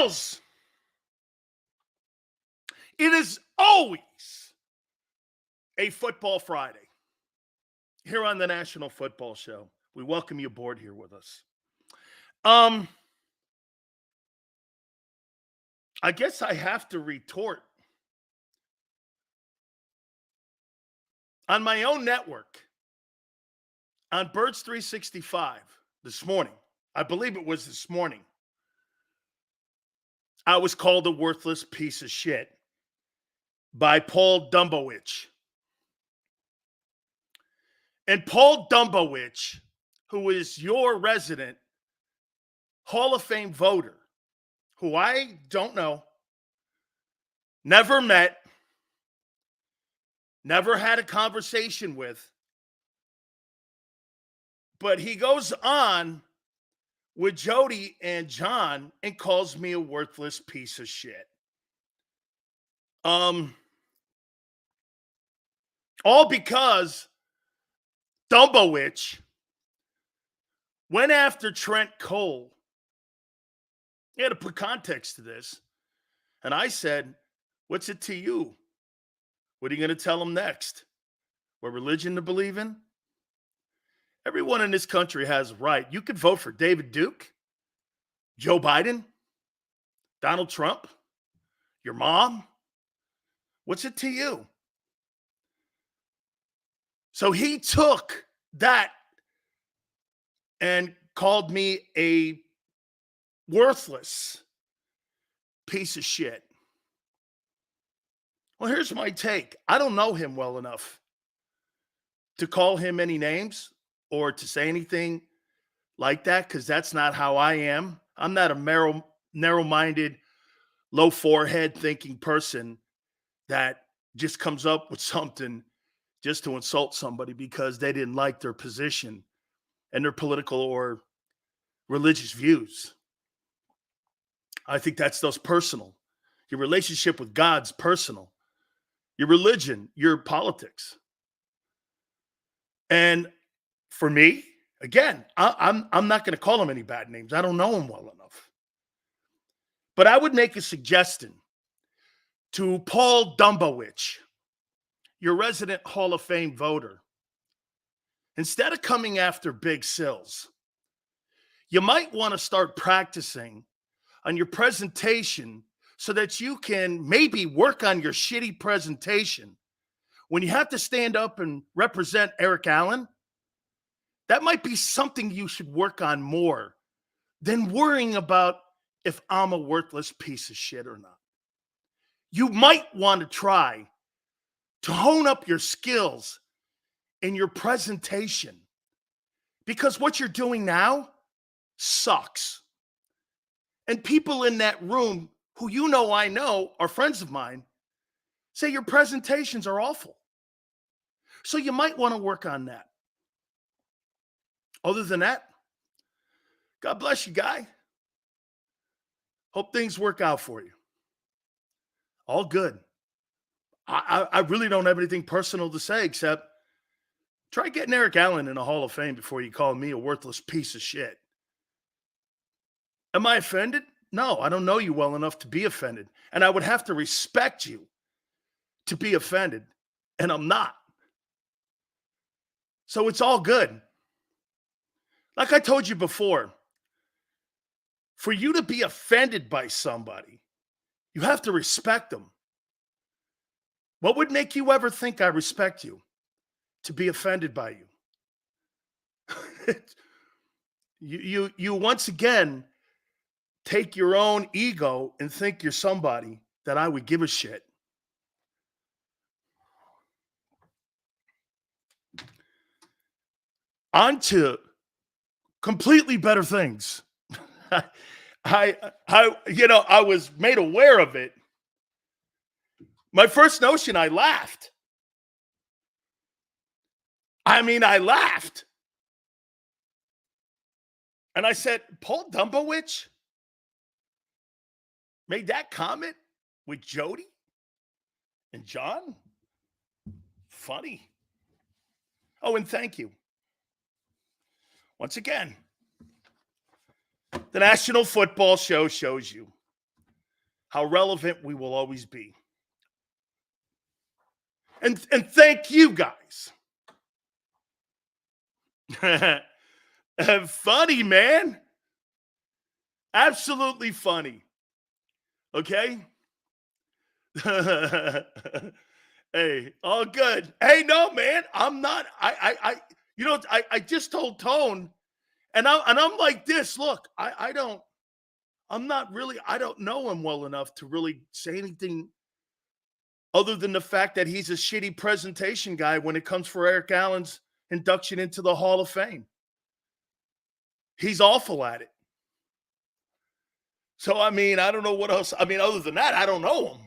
Bills. It is always a Football Friday here on the National Football Show. We welcome you aboard here with us. I guess I have to retort. On my own network, on Birds 365 this morning, I believe it was this morning, I was called a worthless piece of shit by Paul Dumbowich. And Paul Dumbowich, who is your resident Hall of Fame voter, who I don't know, never met, never had a conversation with, but he goes on with Jody and John and calls me a worthless piece of shit. All because Dumbowich went after Trent Cole. You had to put context to this. And I said, what's it to you? What are you going to tell him next? What religion to believe in? Everyone in this country has a right. You could vote for David Duke, Joe Biden, Donald Trump, your mom. What's it to you? So he took that and called me a worthless piece of shit. Well, here's my take. I don't know him well enough to call him any names or to say anything like that, because that's not how I am. I'm not a narrow-minded, low-forehead thinking person that just comes up with something just to insult somebody because they didn't like their position and their political or religious views. I think that's those personal. Your relationship with God's personal. Your religion, your politics. And for me, again, I'm not going to call him any bad names. I don't know him well enough. But I would make a suggestion to Paul Dumbowich, your resident Hall of Fame voter. Instead of coming after Big Sills, you might want to start practicing on your presentation so that you can maybe work on your shitty presentation. When you have to stand up and represent Eric Allen, that might be something you should work on more than worrying about if I'm a worthless piece of shit or not. You might want to try to hone up your skills in your presentation, because what you're doing now sucks. And people in that room who I know are friends of mine say your presentations are awful. So you might want to work on that. Other than that, God bless you, guy. Hope things work out for you. All good. I really don't have anything personal to say except try getting Eric Allen in a Hall of Fame before you call me a worthless piece of shit. Am I offended? No, I don't know you well enough to be offended. And I would have to respect you to be offended. And I'm not. So it's all good. Like I told you before, for you to be offended by somebody, you have to respect them. What would make you ever think I respect you? To be offended by you. You once again take your own ego and think you're somebody that I would give a shit. On to completely better things. I was made aware of it. My first notion, I laughed. I laughed. And I said, Paul Dumbowich made that comment with Jody and John? Funny. Oh, and thank you. Once again, the National Football Show shows you how relevant we will always be. And thank you guys. Funny, man. Absolutely funny. Okay? Hey, all good. Hey, no, man. I'm not. I just told Tone, and I'm like this. Look, I don't. I'm not really. I don't know him well enough to really say anything other than the fact that he's a shitty presentation guy when it comes for Eric Allen's induction into the Hall of Fame. He's awful at it. So, I mean, I don't know what else. I mean, other than that, I don't know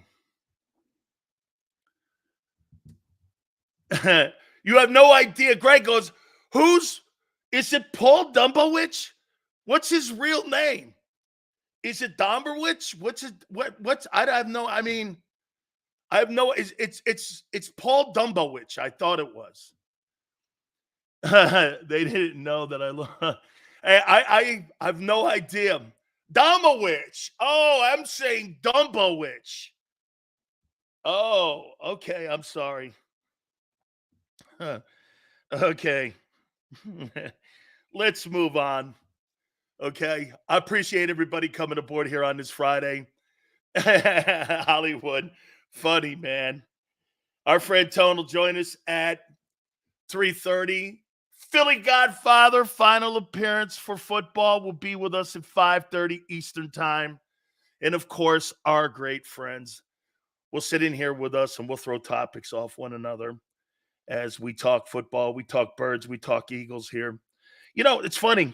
him. You have no idea. Greg goes, is it Paul Dumbowich? What's his real name? Is it Domberwich? I have no, I mean, I have no, it's Paul Dumbowich. I thought it was. They didn't know that I have no idea. Domowich. Oh, I'm saying Dumbowich. Oh, okay. I'm sorry. Okay. Let's move on. Okay. I appreciate everybody coming aboard here on this Friday. Hollywood. Funny, man. Our friend Tone will join us at 3:30. Philly Godfather, final appearance for football, will be with us at 5:30 Eastern time. And, of course, our great friends will sit in here with us and we'll throw topics off one another as we talk football. We talk birds. We talk Eagles here. You know, it's funny.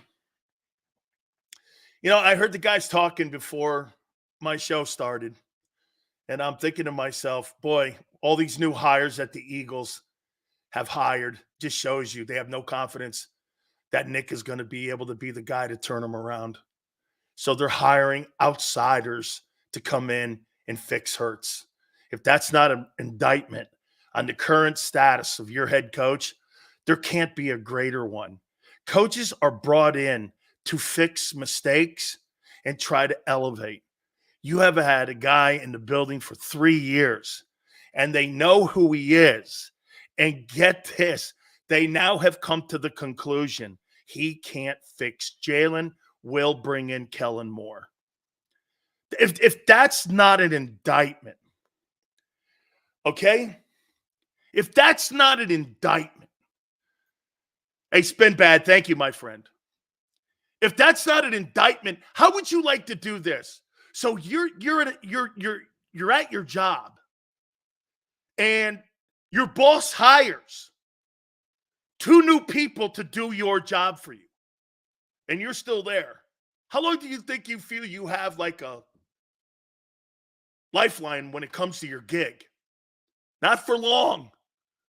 You know, I heard the guys talking before my show started, and I'm thinking to myself, boy, all these new hires that the Eagles have hired just shows you they have no confidence that Nick is going to be able to be the guy to turn them around. So they're hiring outsiders to come in and fix Hurts. If that's not an indictment on the current status of your head coach, there can't be a greater one. Coaches are brought in to fix mistakes and try to elevate. You have had a guy in the building for 3 years, and they know who he is. And get this, they now have come to the conclusion he can't fix Jalen, will bring in Kellen more. If that's not an indictment, okay? If that's not an indictment, hey, Spin Bad, thank you, my friend. If that's not an indictment, how would you like to do this? So you're at your job, and your boss hires 2 new people to do your job for you, and you're still there. How long do you think you feel you have like a lifeline when it comes to your gig? Not for long.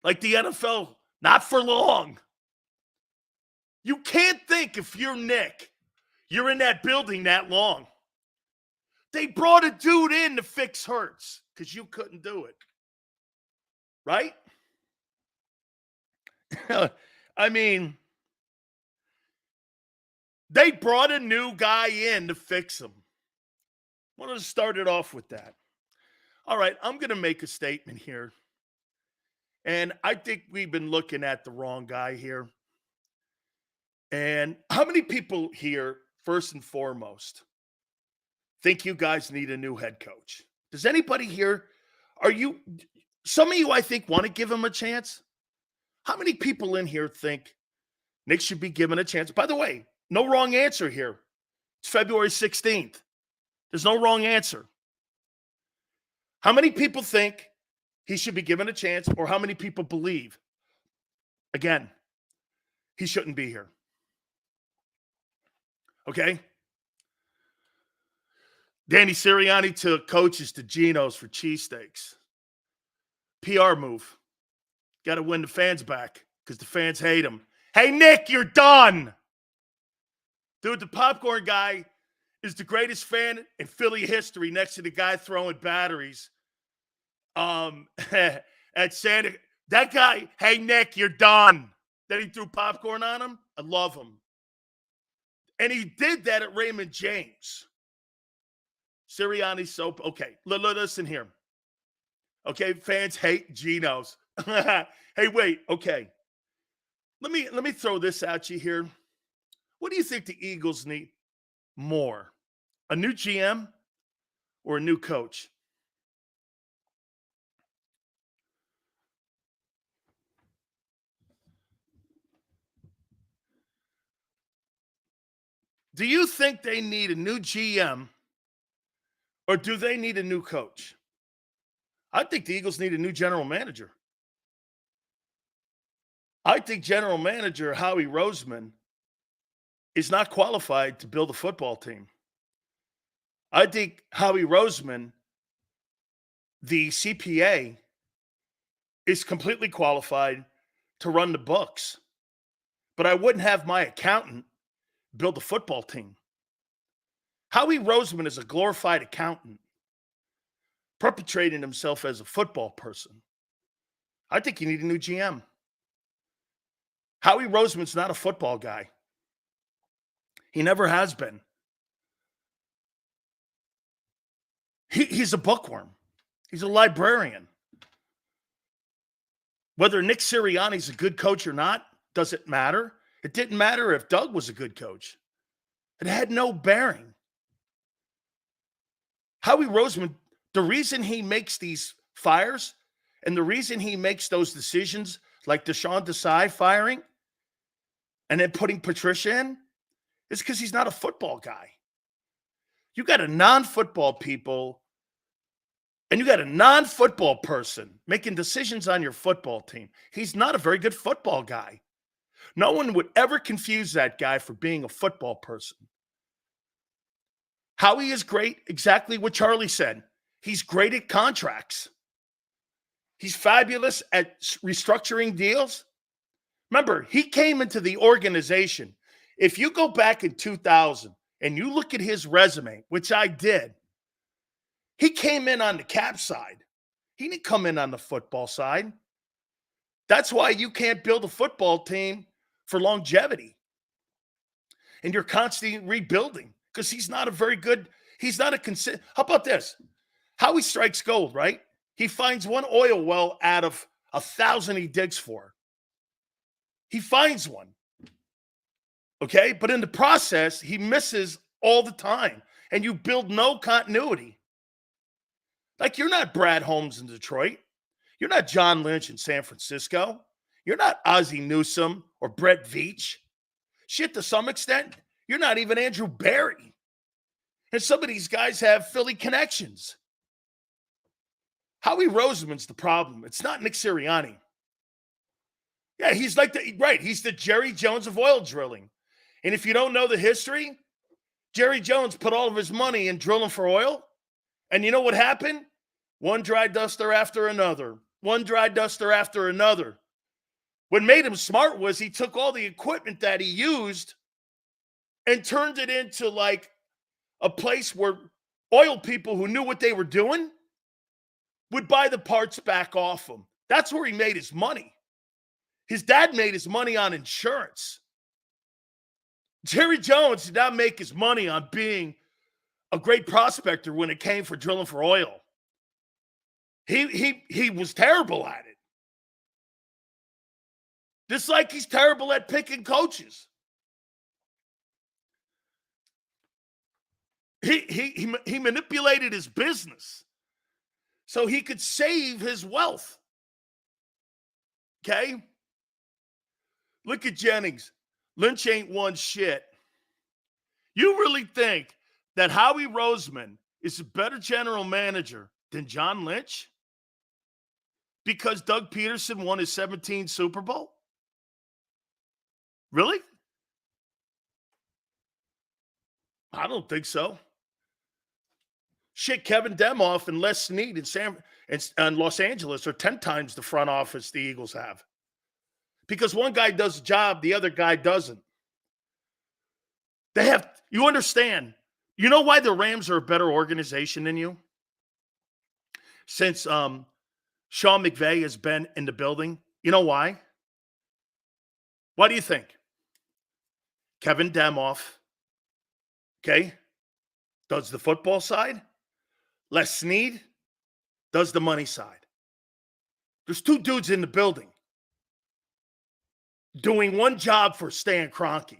Like the NFL, not for long. You can't think if you're Nick, you're in that building that long. They brought a dude in to fix Hurts because you couldn't do it. Right? I mean, they brought a new guy in to fix him. I want to start it off with that. All right, I'm going to make a statement here. And I think we've been looking at the wrong guy here. And how many people here, first and foremost, think you guys need a new head coach? Does anybody here, some of you I think want to give him a chance? How many people in here think Nick should be given a chance? By the way, no wrong answer here. It's February 16th. There's no wrong answer. How many people think he should be given a chance, or how many people believe, again, he shouldn't be here? Okay? Danny Sirianni took coaches to Geno's for cheesesteaks. PR move. Got to win the fans back because the fans hate him. Hey, Nick, you're done. Dude, the popcorn guy is the greatest fan in Philly history next to the guy throwing batteries at Santa. That guy, hey, Nick, you're done. Then he threw popcorn on him. I love him. And he did that at Raymond James. Sirianni soap. Okay, listen here. Okay, fans hate Geno's. Hey, wait. Okay, let me throw this at you here. What do you think the Eagles need more? A new GM or a new coach? Do you think they need a new GM or do they need a new coach? I think the Eagles need a new general manager. I think general manager Howie Roseman is not qualified to build a football team. I think Howie Roseman, the CPA, is completely qualified to run the books. But I wouldn't have my accountant build a football team. Howie Roseman is a glorified accountant, perpetrating himself as a football person. I think you need a new GM. Howie Roseman's not a football guy. He never has been. He's a bookworm. He's a librarian. Whether Nick Sirianni's a good coach or not, doesn't matter. It didn't matter if Doug was a good coach. It had no bearing. Howie Roseman, the reason he makes these fires and the reason he makes those decisions like Deshaun Desai firing and then putting Patricia in is because he's not a football guy. You got a non-football people and you got a non-football person making decisions on your football team. He's not a very good football guy. No one would ever confuse that guy for being a football person. Howie is great, exactly what Charlie said. He's great at contracts. He's fabulous at restructuring deals. Remember, he came into the organization. If you go back in 2000 and you look at his resume, which I did, he came in on the cap side. He didn't come in on the football side. That's why you can't build a football team for longevity. And you're constantly rebuilding because he's not a very good, he's not a consistent. How about this? Howie strikes gold, right? He finds one oil well out of 1,000 he digs for. He finds one. Okay? But in the process, he misses all the time. And you build no continuity. Like, you're not Brad Holmes in Detroit. You're not John Lynch in San Francisco. You're not Ozzie Newsome or Brett Veach. Shit, to some extent, you're not even Andrew Barry. And some of these guys have Philly connections. Howie Roseman's the problem. It's not Nick Sirianni. Yeah, he's like he's the Jerry Jones of oil drilling. And if you don't know the history, Jerry Jones put all of his money in drilling for oil. And you know what happened? One dry duster after another. One dry duster after another. What made him smart was he took all the equipment that he used and turned it into like a place where oil people who knew what they were doing would buy the parts back off him. That's where he made his money. His dad made his money on insurance. Jerry Jones did not make his money on being a great prospector when it came for drilling for oil. He was terrible at it. Just like he's terrible at picking coaches. He manipulated his business so he could save his wealth. Okay? Look at Jennings. Lynch ain't won shit. You really think that Howie Roseman is a better general manager than John Lynch? Because Doug Peterson won his 17th Super Bowl? Really? I don't think so. Shit, Kevin Demoff and Les Snead in Los Angeles are 10 times the front office the Eagles have. Because one guy does a job, the other guy doesn't. You understand, you know why the Rams are a better organization than you? Since Sean McVay has been in the building. You know why? Why do you think? Kevin Demoff, okay, does the football side. Les Snead does the money side. There's two dudes in the building doing one job for Stan Kroenke.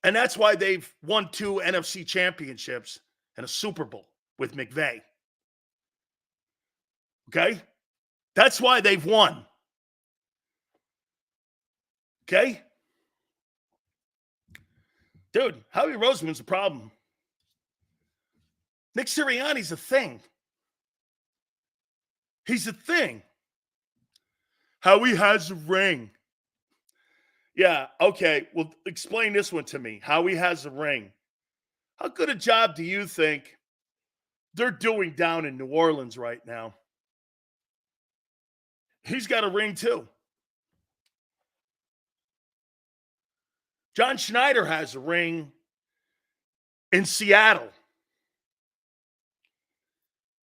And that's why they've won 2 NFC championships and a Super Bowl with McVay. Okay? That's why they've won. Okay? Dude, Howie Roseman's a problem. Nick Sirianni's a thing. He's a thing. Howie has a ring. Yeah, okay. Well, explain this one to me. Howie has a ring. How good a job do you think they're doing down in New Orleans right now? He's got a ring too. John Schneider has a ring in Seattle.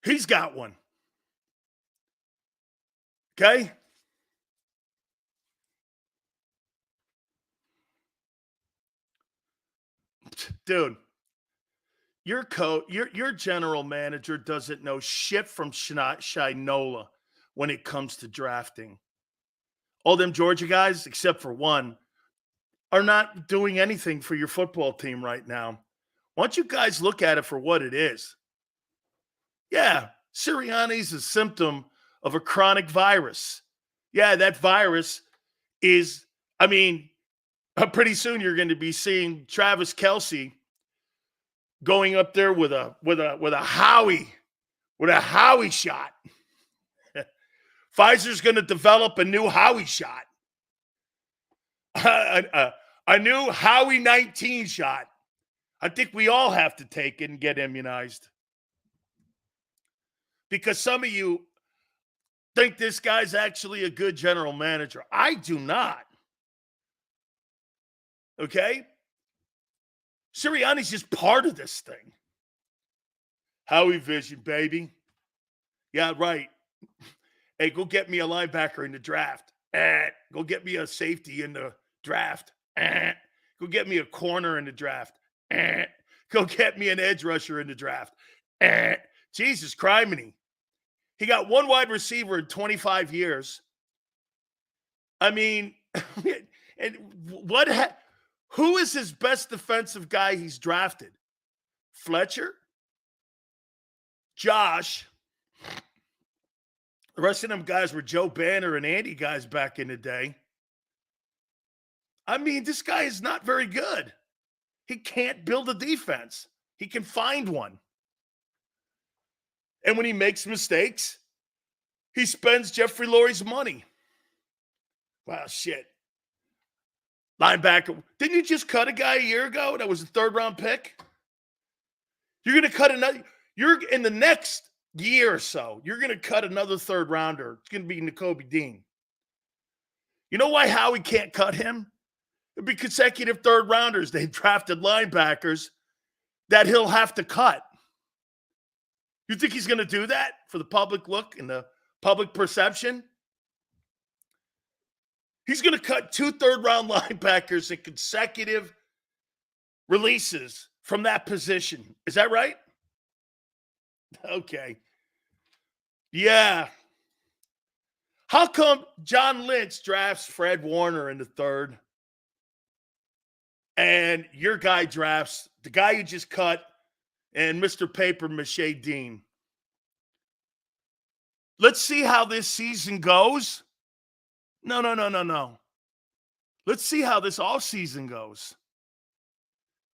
He's got one. Okay? Dude, your general manager doesn't know shit from Shinola when it comes to drafting. All them Georgia guys, except for one, are not doing anything for your football team right now. Why don't you guys look at it for what it is? Yeah, Sirianni's a symptom of a chronic virus. Yeah, that virus is, pretty soon you're going to be seeing Travis Kelce going up there with a Howie shot. Pfizer's going to develop a new Howie shot. A new Howie 19 shot. I think we all have to take it and get immunized. Because some of you think this guy's actually a good general manager. I do not. Okay? Sirianni's just part of this thing. Howie vision, baby. Yeah, right. Hey, go get me a linebacker in the draft. Go get me a safety in the draft. Go get me a corner in the draft. Go get me an edge rusher in the draft. Jesus criminy. He got one wide receiver in 25 years. And who is his best defensive guy he's drafted? Fletcher? Josh? The rest of them guys were Joe Banner and Andy guys back in the day. This guy is not very good. He can't build a defense. He can find one. And when he makes mistakes, he spends Jeffrey Lurie's money. Wow, shit. Linebacker. Didn't you just cut a guy a year ago that was a 3rd-round pick? You're going to cut another. You're in the next year or so, you're going to cut another 3rd-rounder. It's going to be Nakobe Dean. You know why Howie can't cut him? It'd be consecutive 3rd-rounders. They've drafted linebackers that he'll have to cut. You think he's going to do that for the public look and the public perception? He's going to cut 2 3rd-round linebackers in consecutive releases from that position. Is that right? Okay. Yeah. How come John Lynch drafts Fred Warner in the 3rd and your guy drafts the guy you just cut and Mr. Paper Mache Dean? Let's see how this season goes. No. Let's see how this offseason goes.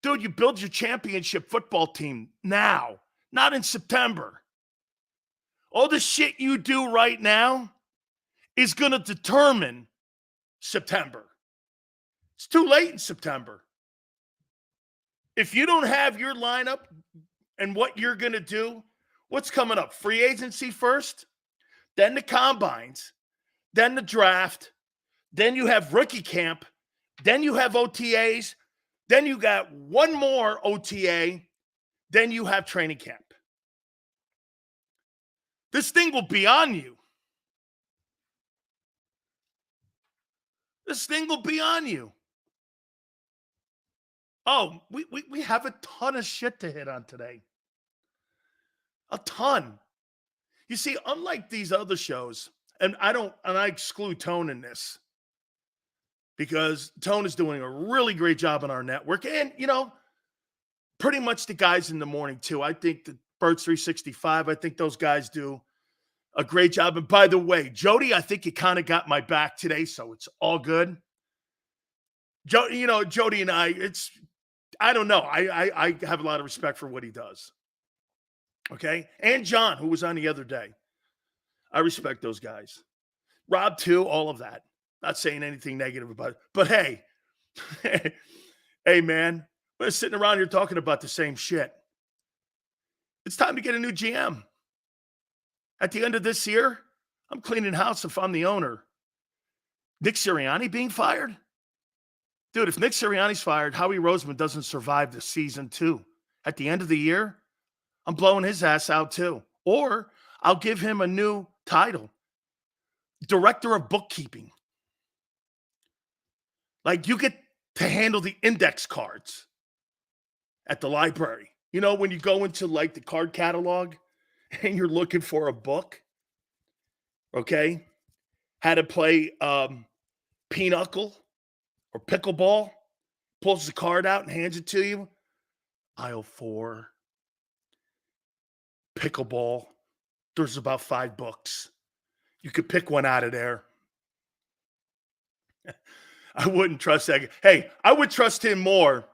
Dude, you build your championship football team now, not in September. All the shit you do right now is going to determine September. It's too late in September. If you don't have your lineup and what you're going to do, what's coming up? Free agency first, then the combines, then the draft, then you have rookie camp, then you have OTAs, then you got one more OTA, then you have training camp. This thing will be on you. This thing will be on you. Oh, we have a ton of shit to hit on today. A ton. You see, unlike these other shows, and I exclude Tone in this because Tone is doing a really great job on our network. And, pretty much the guys in the morning, too. I think the Birds 365, I think those guys do a great job. And by the way, Jody, I think you kind of got my back today, so it's all good. Jody and I don't know. I have a lot of respect for what he does. Okay. And John, who was on the other day. I respect those guys. Rob, too, all of that. Not saying anything negative about it. But hey, hey, man, we're sitting around here talking about the same shit. It's time to get a new GM. At the end of this year, I'm cleaning house if I'm the owner. Nick Sirianni being fired? Dude, if Nick Sirianni's fired, Howie Roseman doesn't survive the season, too. At the end of the year, I'm blowing his ass out, too. Or I'll give him a new title. Director of Bookkeeping. Like, you get to handle the index cards at the library. When you go into, like, the card catalog and you're looking for a book, okay? How to play pinochle or pickleball, pulls the card out and hands it to you. Aisle 4, pickleball. There's about 5 books. You could pick one out of there. I wouldn't trust that. Hey, I would trust him more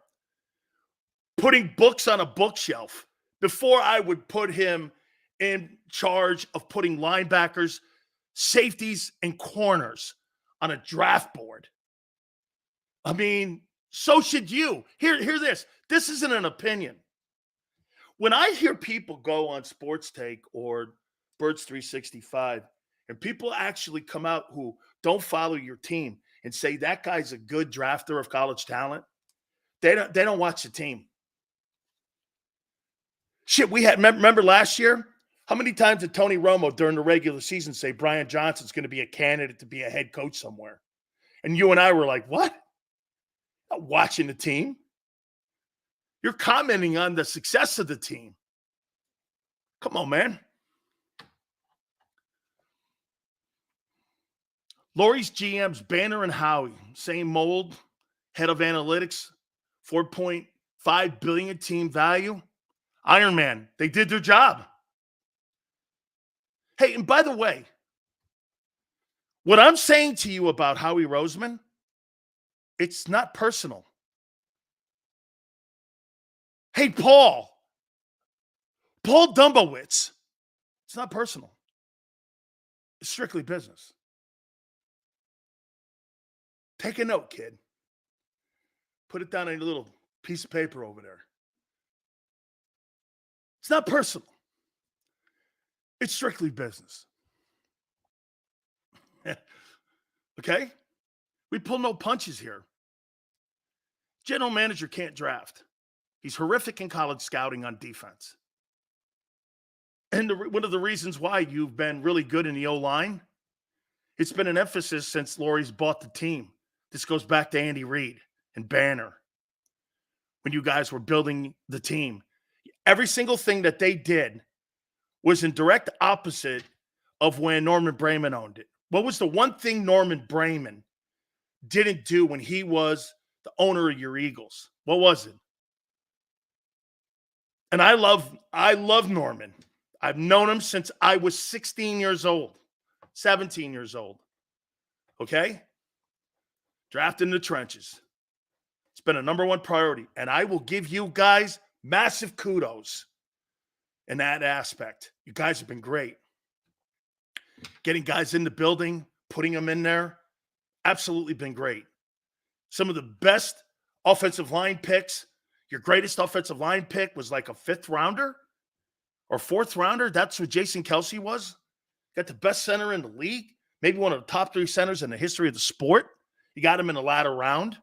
putting books on a bookshelf before I would put him in charge of putting linebackers, safeties, and corners on a draft board. I mean, so should you. Hear this. This isn't an opinion. When I hear people go on Sports Take or Birds 365, and people actually come out who don't follow your team and say that guy's a good drafter of college talent, they don't watch the team. Shit, remember last year? How many times did Tony Romo during the regular season say Brian Johnson's going to be a candidate to be a head coach somewhere? And you and I were like, what? Not watching the team. You're commenting on the success of the team. Come on, man. Lori's GMs, Banner and Howie, same mold, head of analytics, $4.5 billion team value. Iron Man, they did their job. Hey, and by the way, what I'm saying to you about Howie Roseman, it's not personal. Hey, Paul Dumbowitz, it's not personal. It's strictly business. Take a note, kid. Put it down on a little piece of paper over there. It's not personal. It's strictly business. Okay? We pull no punches here. General manager can't draft. He's horrific in college scouting on defense. And one of the reasons why you've been really good in the O-line, it's been an emphasis since Lori's bought the team. This goes back to Andy Reid and Banner. When you guys were building the team, every single thing that they did was in direct opposite of when Norman Brayman owned it. What was the one thing Norman Brayman didn't do when he was the owner of your Eagles? What was it? And I love Norman. I've known him since I was 16 years old, 17 years old. Okay? Drafted in the trenches. It's been a number one priority. And I will give you guys massive kudos in that aspect. You guys have been great. Getting guys in the building, putting them in there, absolutely been great. Some of the best offensive line picks. Your greatest offensive line pick was like a 5th rounder or 4th rounder. That's what Jason Kelce was. Got the best center in the league. Maybe one of the top 3 centers in the history of the sport. You got him in the latter round.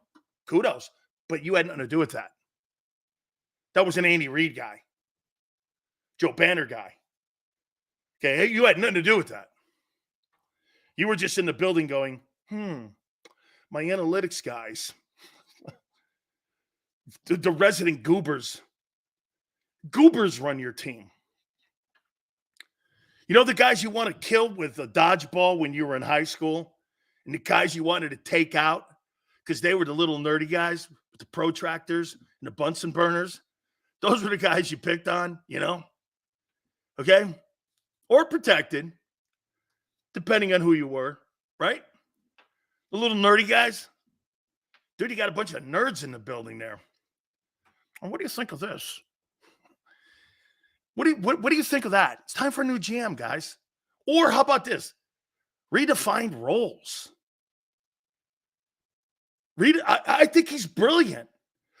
Kudos. But you had nothing to do with that. That was an Andy Reid guy. Joe Banner guy. Okay, you had nothing to do with that. You were just in the building going, my analytics guys, the resident goobers run your team. You know the guys you want to kill with a dodgeball when you were in high school? And the guys you wanted to take out because they were the little nerdy guys with the protractors and the Bunsen burners? Those were the guys you picked on, Okay? Or protected, depending on who you were, right? The little nerdy guys. Dude, you got a bunch of nerds in the building there. And what do you think of this? What do you think of that? It's time for a new GM, guys. Or how about this? Redefined roles. I think he's brilliant.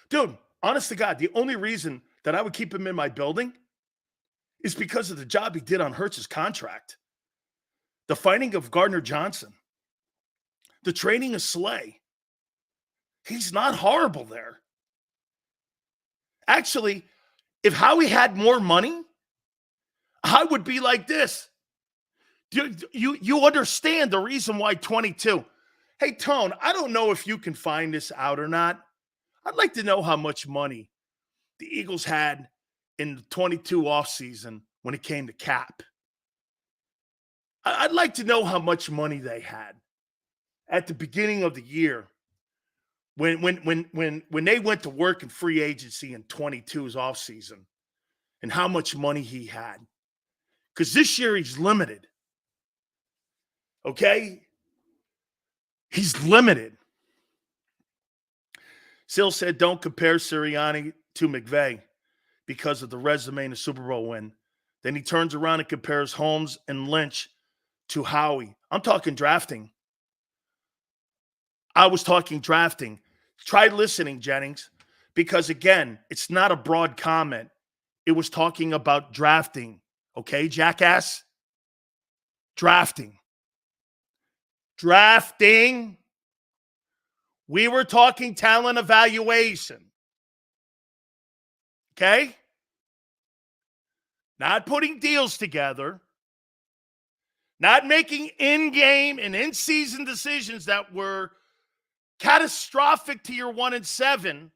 Dude, honest to God, the only reason that I would keep him in my building is because of the job he did on Hurts's contract. The finding of Gardner Johnson. The training of Slay. He's not horrible there. Actually, if Howie had more money, I would be like this. You understand the reason why 22. Hey, Tone, I don't know if you can find this out or not. I'd like to know how much money the Eagles had in the 22 offseason when it came to cap. I'd like to know how much money they had at the beginning of the year when they went to work in free agency in 22's offseason and how much money he had. Because this year he's limited. Okay? He's limited. Sil said, don't compare Sirianni to McVay because of the resume and the Super Bowl win. Then he turns around and compares Holmes and Lynch to Howie. I'm talking drafting. I was talking drafting. Try listening, Jennings, because, again, it's not a broad comment. It was talking about drafting. Okay, jackass? Drafting. Drafting. We were talking talent evaluation. Okay? Not putting deals together. Not making in-game and in-season decisions that were catastrophic to your 1-7.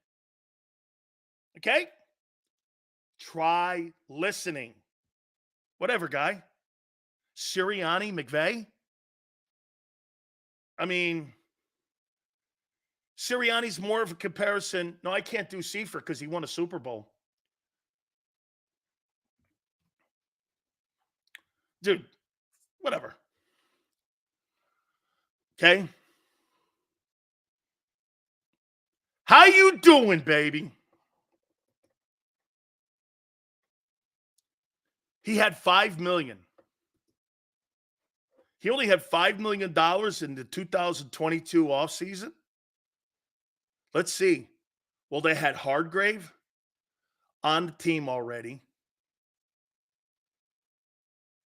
Okay? Try listening. Whatever, guy. Sirianni, McVay. I mean, Sirianni's more of a comparison. No, I can't do Seifert because he won a Super Bowl. Dude, whatever. Okay? How you doing, baby? He had $5 million. He only had $5 million in the 2022 offseason. Let's see. Well, they had Hardgrave on the team already.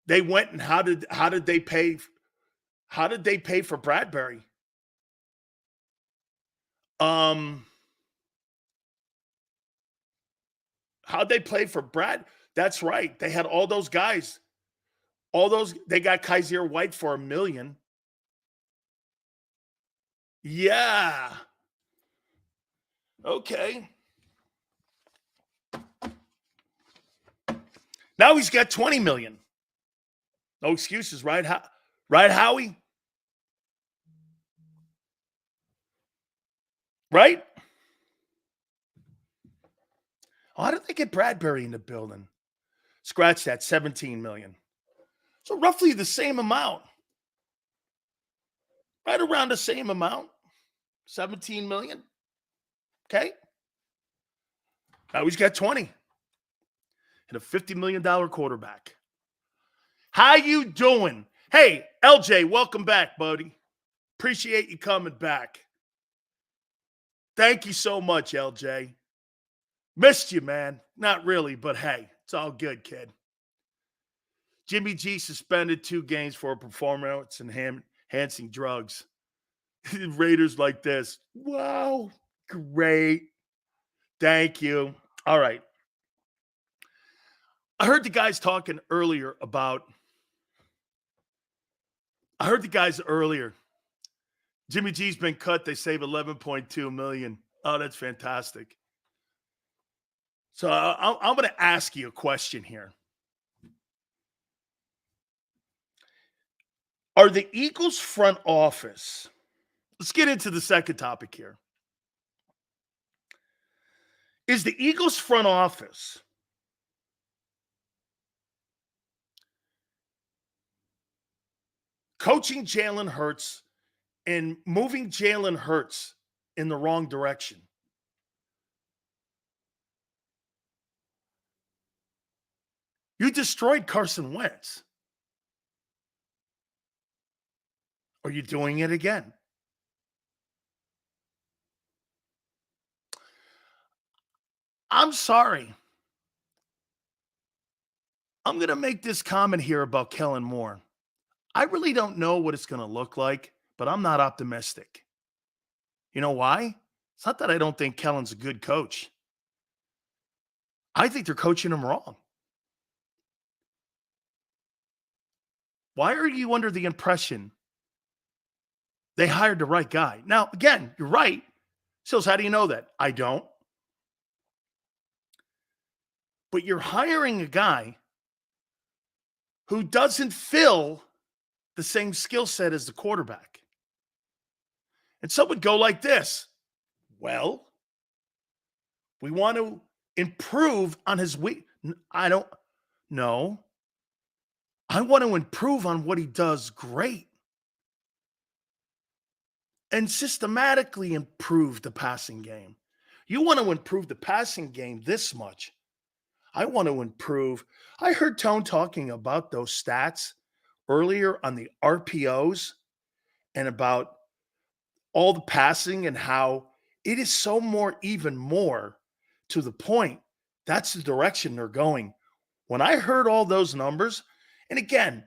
They went and how did they pay? How did they pay for Bradbury? How'd they play for Brad? That's right. They had all those guys. They got Kaiser White for $1 million. Yeah. Okay. Now he's got $20 million. No excuses, right? Right, Howie? Right? How did they get Bradbury in the building? Scratch that, $17 million. So roughly the same amount. Right around the same amount. $17 million. Okay. Now he's got 20. And a $50 million quarterback. How you doing? Hey, LJ, welcome back, buddy. Appreciate you coming back. Thank you so much, LJ. Missed you, man. Not really, but hey, it's all good, kid. Jimmy G suspended 2 games for performance enhancing drugs. Raiders like this. Wow. Great. Thank you. All right. I heard the guys talking earlier about Jimmy G's been cut. They save $11.2 million. Oh, that's fantastic. So I'm going to ask you a question here. Are the Eagles front office? Let's get into the second topic here. Is the Eagles front office coaching Jalen Hurts and moving Jalen Hurts in the wrong direction? You destroyed Carson Wentz. Are you doing it again? I'm sorry. I'm going to make this comment here about Kellen Moore. I really don't know what it's going to look like, but I'm not optimistic. You know why? It's not that I don't think Kellen's a good coach. I think they're coaching him wrong. Why are you under the impression they hired the right guy? Now, again, you're right. Sills, how do you know that? I don't. But you're hiring a guy who doesn't fill the same skill set as the quarterback. And some would go like this. Well, we want to improve on his weak. I don't know. I want to improve on what he does great and systematically improve the passing game. You want to improve the passing game this much. I want to improve. I heard Tone talking about those stats earlier on the RPOs and about all the passing and how it is so more, even more to the point. That's the direction they're going. When I heard all those numbers, and again,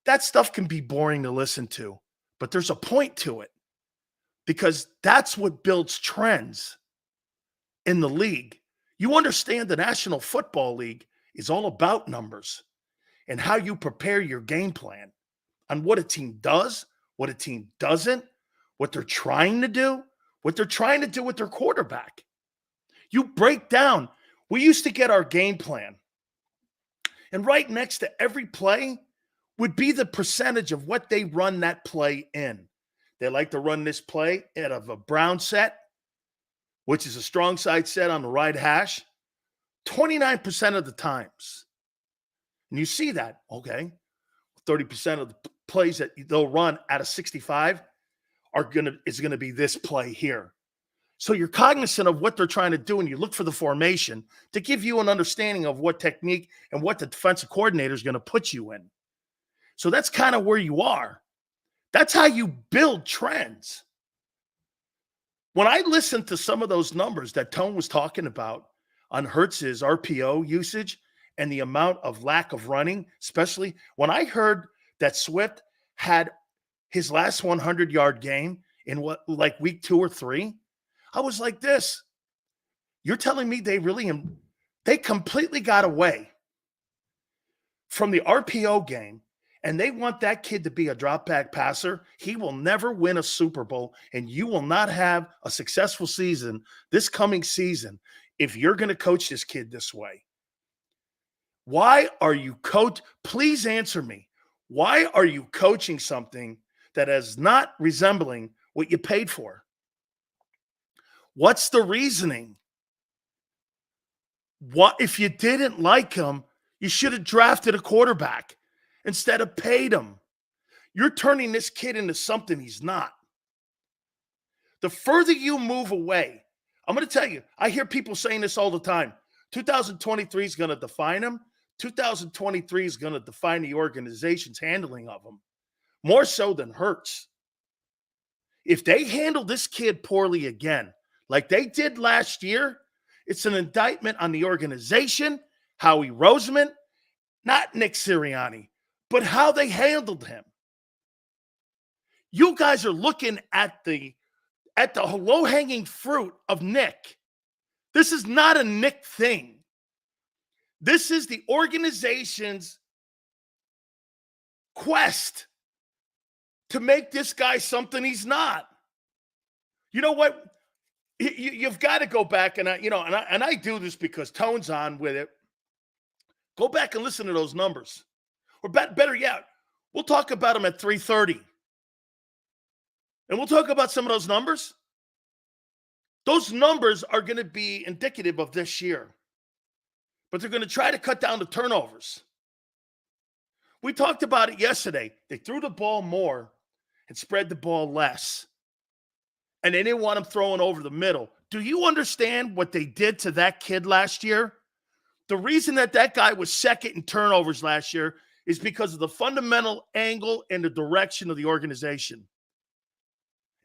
that stuff can be boring to listen to, but there's a point to it because that's what builds trends in the league. You understand the National Football League is all about numbers and how you prepare your game plan on what a team does, what a team doesn't, what they're trying to do, what they're trying to do with their quarterback. You break down. We used to get our game plan, and right next to every play would be the percentage of what they run that play in. They like to run this play out of a brown set, which is a strong side set on the right hash, 29% of the times. And you see that, okay, 30% of the plays that they'll run out of 65 is going to be this play here. So you're cognizant of what they're trying to do, and you look for the formation to give you an understanding of what technique and what the defensive coordinator is going to put you in. So that's kind of where you are. That's how you build trends. When I listened to some of those numbers that Tone was talking about on Hurts's RPO usage and the amount of lack of running, especially when I heard that Swift had his last 100-yard game in like week 2 or 3, I was like this. You're telling me they completely got away from the RPO game, and they want that kid to be a drop back passer? He will never win a Super Bowl, and you will not have a successful season this coming season if you're going to coach this kid this way. Why are you Please answer me. Why are you coaching something that is not resembling what you paid for? What's the reasoning? What if you didn't like him, you should have drafted a quarterback instead of paid him. You're turning this kid into something he's not. The further you move away, I'm going to tell you, I hear people saying this all the time. 2023 is going to define him. 2023 is going to define the organization's handling of him, more so than Hurts. If they handle this kid poorly again, like they did last year, it's an indictment on the organization, Howie Roseman, not Nick Sirianni, but how they handled him. You guys are looking at the low-hanging fruit of Nick. This is not a Nick thing. This is the organization's quest to make this guy something he's not. You know what? You've got to go back, and I do this because Tone's on with it. Go back and listen to those numbers. Or better yet, We'll talk about them at 3:30. And we'll talk about some of those numbers. Those numbers are going to be indicative of this year. But they're going to try to cut down the turnovers. We talked about it yesterday. They threw the ball more and spread the ball less. And they didn't want him throwing over the middle. Do you understand what they did to that kid last year? The reason that guy was second in turnovers last year is because of the fundamental angle and the direction of the organization.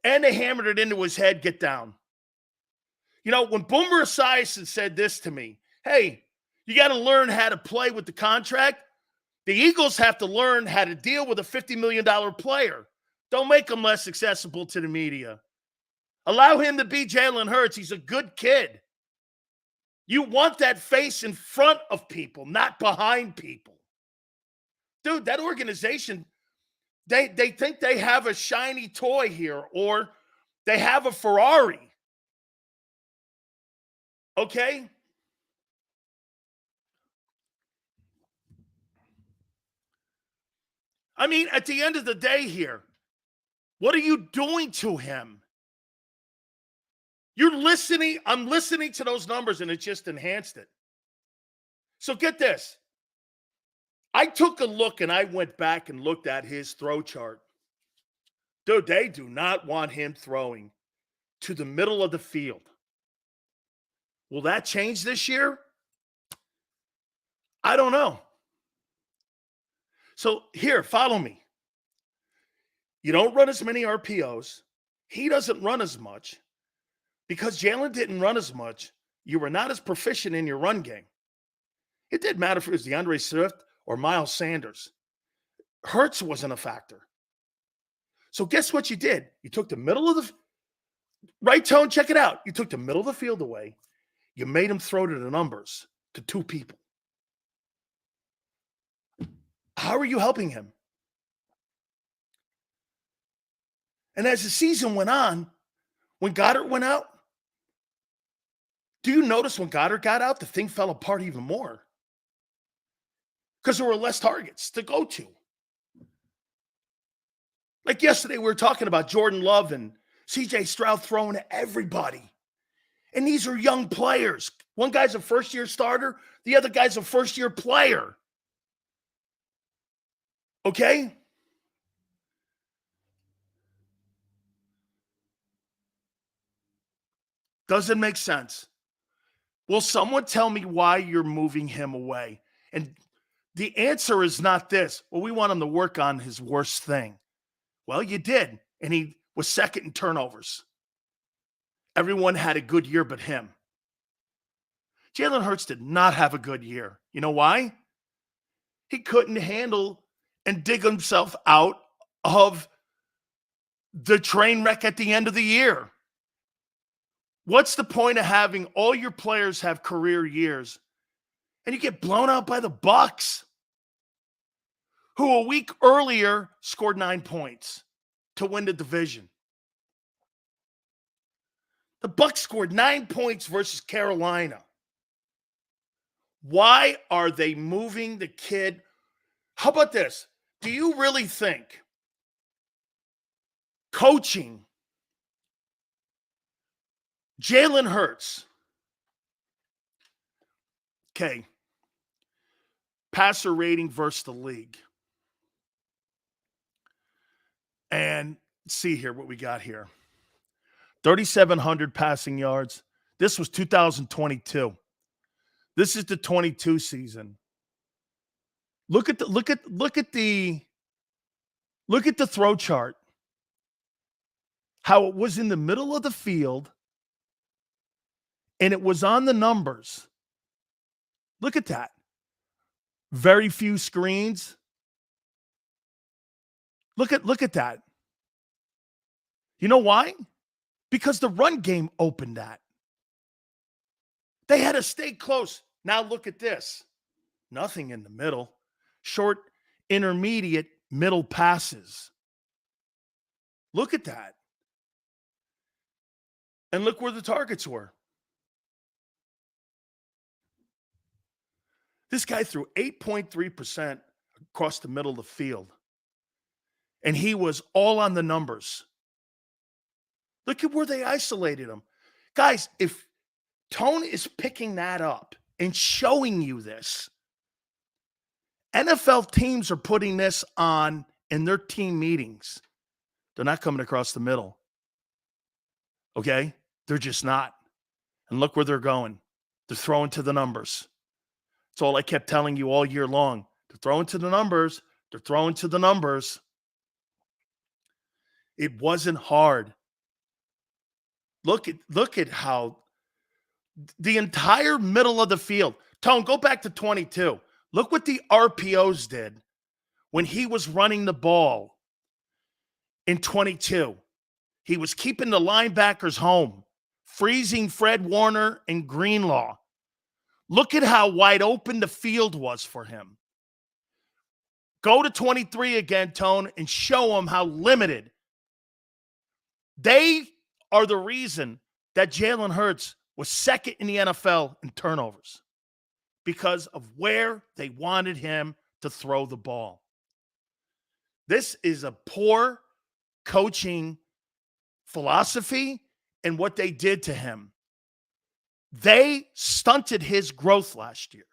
And they hammered it into his head, get down. You know, when Boomer Esiason said this to me, hey, you got to learn how to play with the contract. The Eagles have to learn how to deal with a $50 million player. Don't make him less accessible to the media. Allow him to be Jalen Hurts. He's a good kid. You want that face in front of people, not behind people. Dude, that organization, they think they have a shiny toy here, or they have a Ferrari. Okay? I mean, at the end of the day here, what are you doing to him? You're listening. I'm listening to those numbers, and it just enhanced it. So get this. I took a look, and I went back and looked at his throw chart. Dude, they do not want him throwing to the middle of the field. Will that change this year? I don't know. So here, follow me. You don't run as many RPOs. He doesn't run as much. Because Jalen didn't run as much, you were not as proficient in your run game. It didn't matter if it was DeAndre Swift or Miles Sanders. Hurts wasn't a factor. So guess what you did? You took the middle of the right tone, check it out. You took the middle of the field away. You made him throw to the numbers, to two people. How are you helping him? And as the season went on, when Goddard went out, do you notice when Goddard got out, the thing fell apart even more? Because there were less targets to go to. Like yesterday, we were talking about Jordan Love and CJ Stroud throwing to everybody. And these are young players. One guy's a first-year starter. The other guy's a first-year player. Okay? Doesn't make sense. Will someone tell me why you're moving him away? And the answer is not this. Well, we want him to work on his worst thing. Well, you did. And he was second in turnovers. Everyone had a good year but him. Jalen Hurts did not have a good year. You know why? He couldn't handle and dig himself out of the train wreck at the end of the year. What's the point of having all your players have career years and you get blown out by the Bucs, who a week earlier scored 9 points to win the division? The Bucs scored 9 points versus Carolina. Why are they moving the kid? How about this? Do you really think coaching Jalen Hurts, okay, passer rating versus the league? And see here what we got here. 3,700 passing yards. This was 2022. This is the 22 season. Look at the throw chart. How it was in the middle of the field and it was on the numbers. Look at that. Very few screens. Look at that. You know why? Because the run game opened that. They had to stay close. Now look at this. Nothing in the middle. Short, intermediate, middle passes. Look at that. And look where the targets were. This guy threw 8.3% across the middle of the field. and he was all on the numbers. Look at where they isolated him. Guys, if Tone is picking that up and showing you this, NFL teams are putting this on in their team meetings. They're not coming across the middle. Okay? They're just not. And look where they're going. They're throwing to the numbers. That's all I kept telling you all year long. They're throwing to the numbers. They're throwing to the numbers. It wasn't hard. Look at how the entire middle of the field. Tone, go back to 22. Look what the RPOs did when he was running the ball in 22. He was keeping the linebackers home, freezing Fred Warner and Greenlaw. Look at how wide open the field was for him. Go to 23 again, Tone, and show him how limited. They are the reason that Jalen Hurts was second in the NFL in turnovers because of where they wanted him to throw the ball. This is a poor coaching philosophy and what they did to him. They stunted his growth last year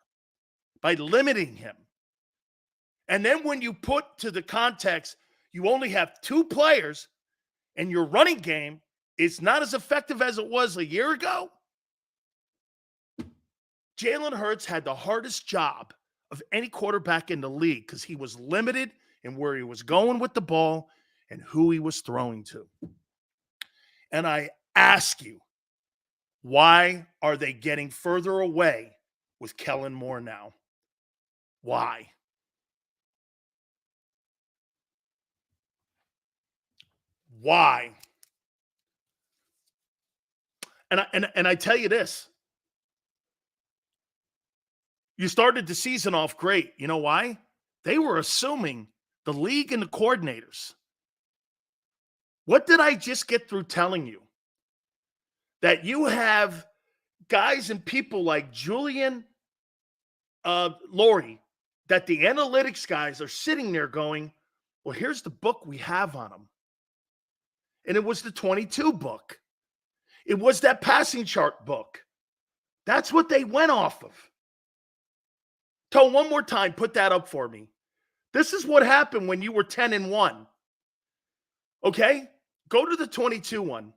by limiting him. And then when you put to the context, you only have two players and your running game is not as effective as it was a year ago. Jalen Hurts had the hardest job of any quarterback in the league because he was limited in where he was going with the ball and who he was throwing to. And I ask you, why are they getting further away with Kellen Moore now? Why? Why? And I tell you this. You started the season off great. You know why? They were assuming the league and the coordinators. What did I just get through telling you? That you have guys and people like Julian Laurie, that the analytics guys are sitting there going, well, here's the book we have on them. And it was the 22 book. It was that passing chart book. That's what they went off of. Tone, one more time, put that up for me. This is what happened when you were 10-1. Okay? Go to the 22 one.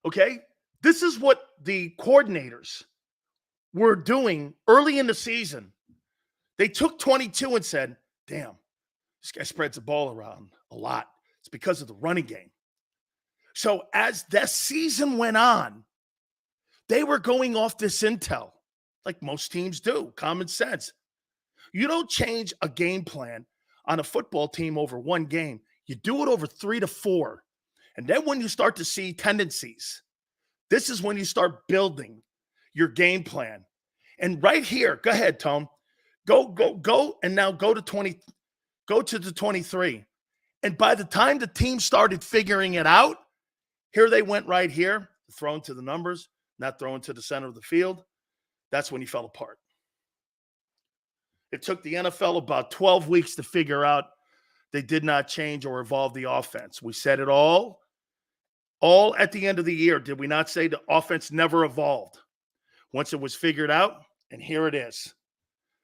Okay? This is what the coordinators were doing early in the season. They took 22 and said, damn, this guy spreads the ball around a lot. It's because of the running game. So as the season went on, they were going off this intel, like most teams do, common sense. You don't change a game plan on a football team over one game. You do it over 3 to 4. And then when you start to see tendencies, this is when you start building your game plan. And right here, go ahead, Tom. Go, and now go to 20. Go to the 23. And by the time the team started figuring it out, here they went right here, thrown to the numbers, not thrown to the center of the field. That's when he fell apart. It took the NFL about 12 weeks to figure out they did not change or evolve the offense. We said it all at the end of the year. Did we not say the offense never evolved? Once it was figured out, and here it is.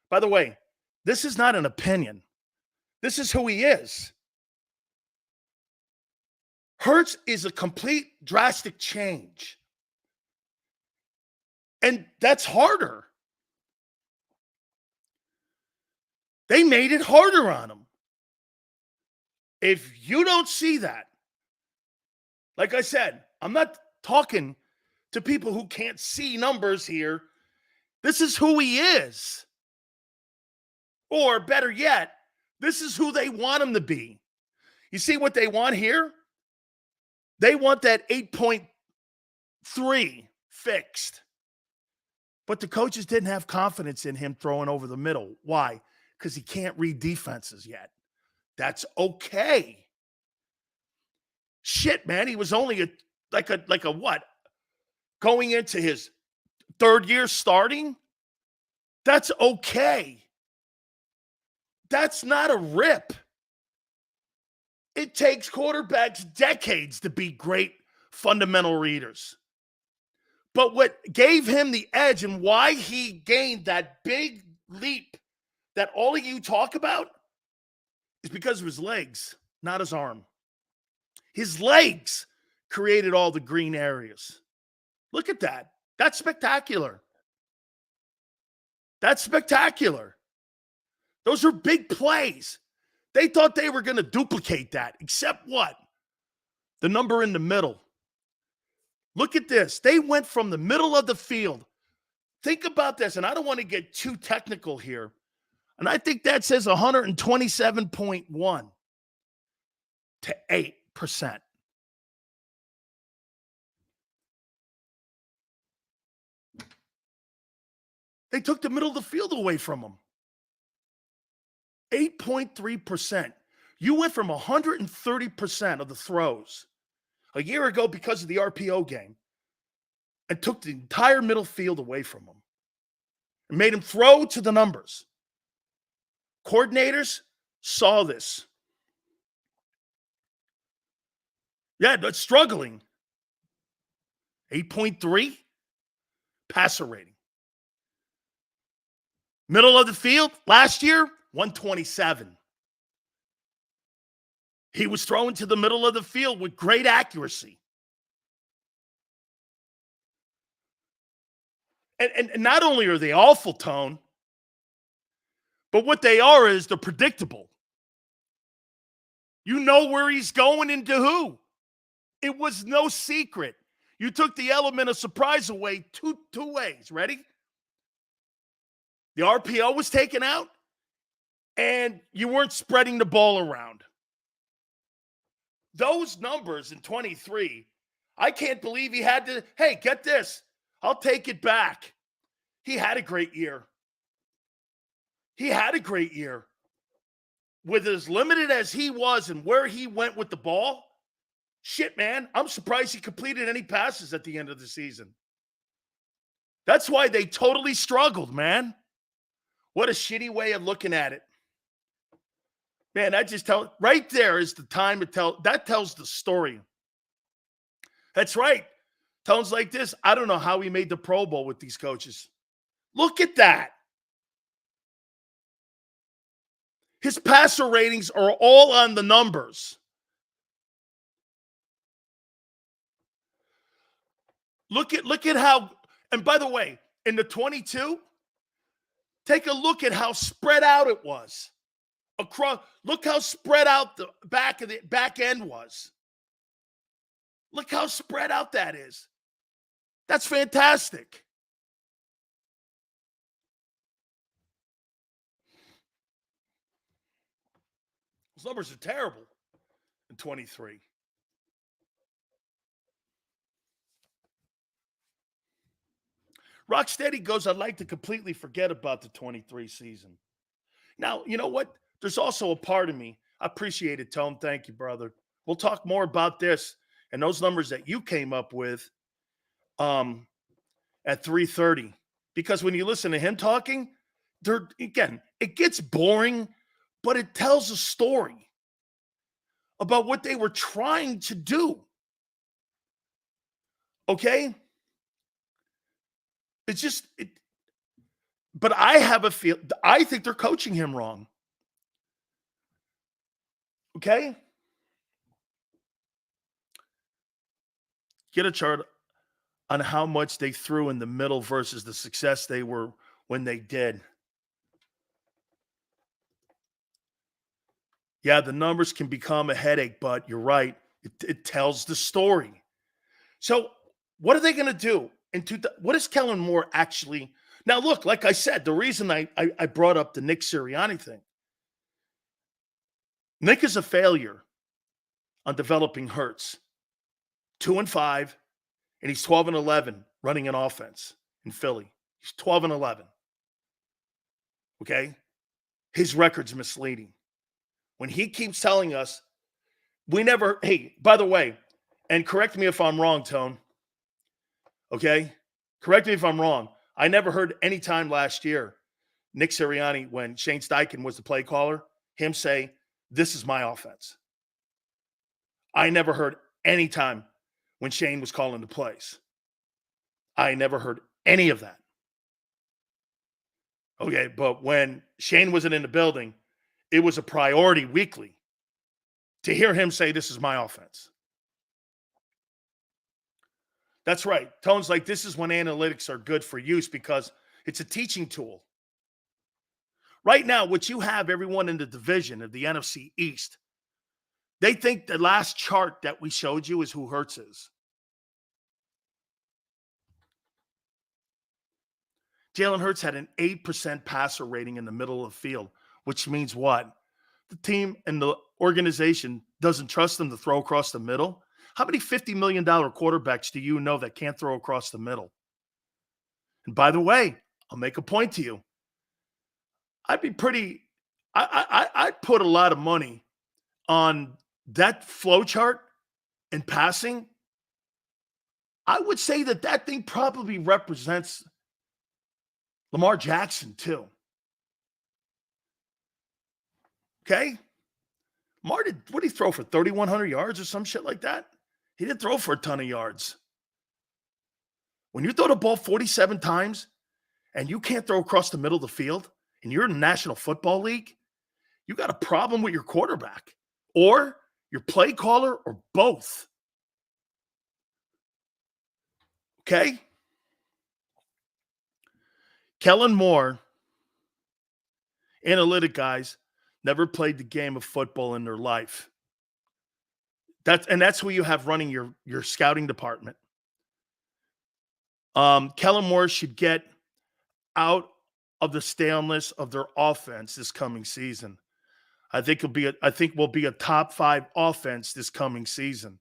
By the way, this is not an opinion. This is who he is. Hurts is a complete drastic change. And that's harder. They made it harder on him. If you don't see that, like I said, I'm not talking to people who can't see numbers here. This is who he is. Or better yet, this is who they want him to be. You see what they want here? They want that 8.3 fixed. But the coaches didn't have confidence in him throwing over the middle. Why? Because he can't read defenses yet. That's okay. Shit, man. He was only like a what? Going into his third year starting? That's okay. That's not a rip. It takes quarterbacks decades to be great fundamental readers. But what gave him the edge and why he gained that big leap that all of you talk about is because of his legs, not his arm. His legs created all the green areas. Look at that. That's spectacular. That's spectacular. Those are big plays. They thought they were going to duplicate that, except what? The number in the middle. Look at this. They went from the middle of the field. Think about this, and I don't want to get too technical here. And I think that says 127.1 to 8%. They took the middle of the field away from them. 8.3%. You went from 130% of the throws a year ago because of the RPO game and took the entire middle field away from them and made him throw to the numbers. Coordinators saw this. Yeah, but struggling. 8.3 passer rating. Middle of the field last year, 127. He was throwing to the middle of the field with great accuracy. And not only are they awful, Tone, but what they are is they're predictable. You know where he's going and to who. It was no secret. You took the element of surprise away two ways. Ready? The RPO was taken out, and you weren't spreading the ball around. Those numbers in 23, I can't believe he had to, hey, get this. I'll take it back. He had a great year. He had a great year. With as limited as he was and where he went with the ball, shit, man, I'm surprised he completed any passes at the end of the season. That's why they totally struggled, man. What a shitty way of looking at it. Man, that just tells, right there is the time to tell, that tells the story. That's right. Tones like this, I don't know how he made the Pro Bowl with these coaches. Look at that. His passer ratings are all on the numbers. Look at how, and by the way, in the 22, take a look at how spread out it was. Across, look how spread out the back end was. Look how spread out that is. That's fantastic. Those numbers are terrible in 23. Rocksteady goes, I'd like to completely forget about the 23 season. Now, you know what? There's also a part of me. I appreciate it, Tone. Thank you, brother. We'll talk more about this and those numbers that you came up with at 3:30. Because when you listen to him talking, again, it gets boring, but it tells a story about what they were trying to do. Okay? It's just, but I have a feel, I think they're coaching him wrong. Okay? Get a chart on how much they threw in the middle versus the success they were when they did. Yeah, the numbers can become a headache, but you're right. It tells the story. So what are they going to do? What is Kellen Moore actually? Now, look, like I said, the reason I brought up the Nick Sirianni thing. Nick is a failure on developing Hurts. 2-5, and he's 12-11 running an offense in Philly. He's 12-11. Okay? His record's misleading. When he keeps telling us, hey, by the way, and correct me if I'm wrong, Tone. Okay? Correct me if I'm wrong. I never heard any time last year, Nick Sirianni, when Shane Steichen was the play caller, him say, this is my offense. I never heard any time when Shane was calling the plays. I never heard any of that. Okay, but when Shane wasn't in the building, it was a priority weekly to hear him say, "This is my offense." That's right. Tone's like, this is when analytics are good for use because it's a teaching tool. Right now, what you have, everyone in the division of the NFC East, they think the last chart that we showed you is who Hurts is. Jalen Hurts had an 8% passer rating in the middle of the field, which means what? The team and the organization doesn't trust him to throw across the middle. How many $50 million quarterbacks do you know that can't throw across the middle? And by the way, I'll make a point to you. I'd put a lot of money on that flow chart and passing. I would say that thing probably represents Lamar Jackson too. Okay? Lamar what did he throw for 3,100 yards or some shit like that? He didn't throw for a ton of yards. When you throw the ball 47 times and you can't throw across the middle of the field and you're in the National Football League, you got a problem with your quarterback or your play caller or both. Okay? Kellen Moore, analytic guys, never played the game of football in their life. That's who you have running your scouting department. Kellen Moore should get out of the staleness of their offense this coming season. I think we'll be a top 5 offense this coming season.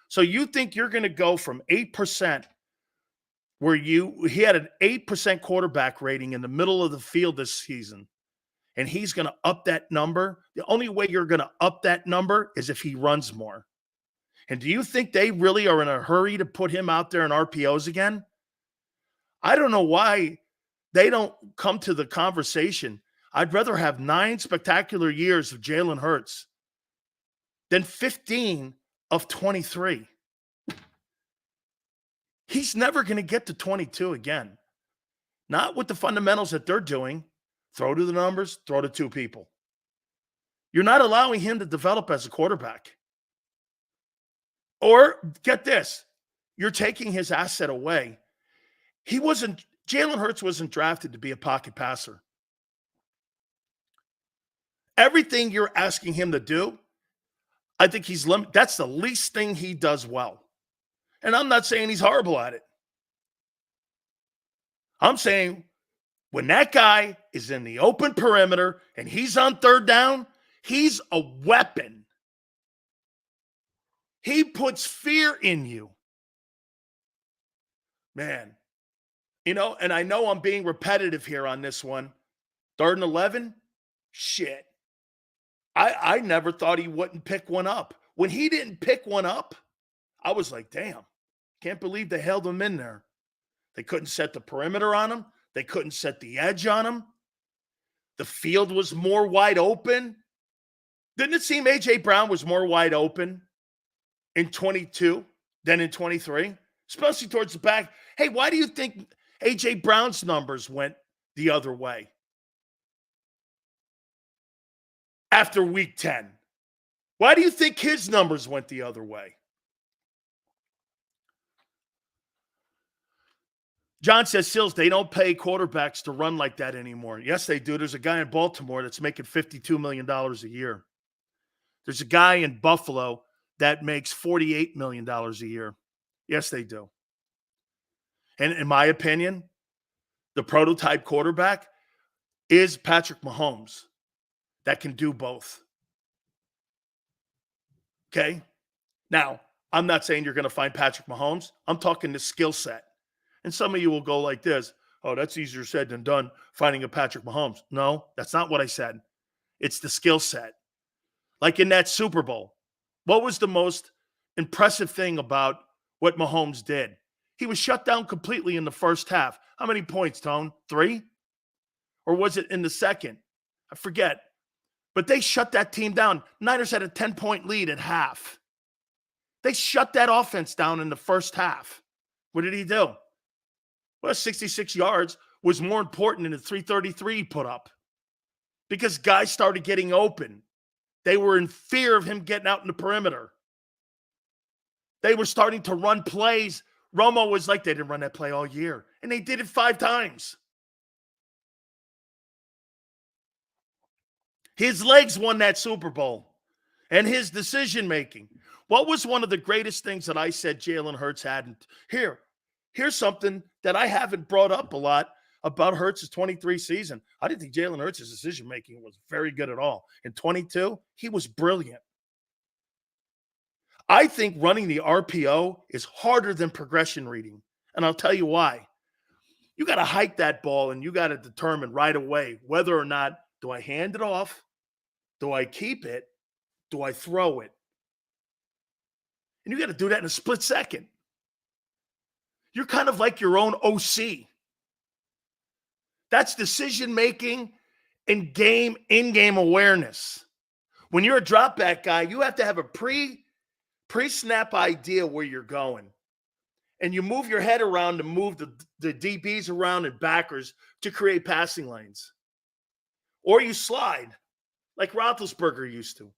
So you think you're going to go from 8% where he had an 8% quarterback rating in the middle of the field this season, and he's going to up that number? The only way you're going to up that number is if he runs more. And do you think they really are in a hurry to put him out there in RPOs again? I don't know why they don't come to the conversation. I'd rather have 9 spectacular years of Jalen Hurts than 15 of 23. He's never going to get to 22 again. Not with the fundamentals that they're doing. Throw to the numbers, throw to 2 people. You're not allowing him to develop as a quarterback. Or get this, you're taking his asset away. Jalen Hurts wasn't drafted to be a pocket passer. Everything you're asking him to do, I think that's the least thing he does well. And I'm not saying he's horrible at it. I'm saying when that guy is in the open perimeter and he's on 3rd down, he's a weapon. He puts fear in you. Man, and I know I'm being repetitive here on this one. 3rd and 11, shit. I never thought he wouldn't pick one up. When he didn't pick one up, I was like, damn, can't believe they held him in there. They couldn't set the perimeter on him. They couldn't set the edge on him. The field was more wide open. Didn't it seem A.J. Brown was more wide open in 22 than in 23? Especially towards the back. Hey, why do you think A.J. Brown's numbers went the other way after week 10? Why do you think his numbers went the other way? John says, Sills, they don't pay quarterbacks to run like that anymore. Yes, they do. There's a guy in Baltimore that's making $52 million a year. There's a guy in Buffalo that makes $48 million a year. Yes, they do. And in my opinion, the prototype quarterback is Patrick Mahomes that can do both. Okay? Now, I'm not saying you're going to find Patrick Mahomes. I'm talking the skill set. And some of you will go like this, oh, that's easier said than done, finding a Patrick Mahomes. No, that's not what I said. It's the skill set. Like in that Super Bowl, what was the most impressive thing about what Mahomes did? He was shut down completely in the first half. How many points, Tone? 3? Or was it in the second? I forget. But they shut that team down. Niners had a 10-point lead at half. They shut that offense down in the first half. What did he do? Well, 66 yards was more important than the 333 he put up because guys started getting open. They were in fear of him getting out in the perimeter. They were starting to run plays. Romo was like, they didn't run that play all year. And they did it 5 times. His legs won that Super Bowl. And his decision-making. What was one of the greatest things that I said Jalen Hurts hadn't? Here's something that I haven't brought up a lot about Hurts' 23 season. I didn't think Jalen Hurts' decision-making was very good at all. In 22, he was brilliant. I think running the RPO is harder than progression reading. And I'll tell you why. You got to hike that ball and you got to determine right away whether or not do I hand it off, do I keep it, do I throw it? And you got to do that in a split second. You're kind of like your own OC. That's decision-making and in-game awareness. When you're a drop-back guy, you have to have a pre-snap idea where you're going. And you move your head around to move the DBs around and backers to create passing lanes. Or you slide like Roethlisberger used to.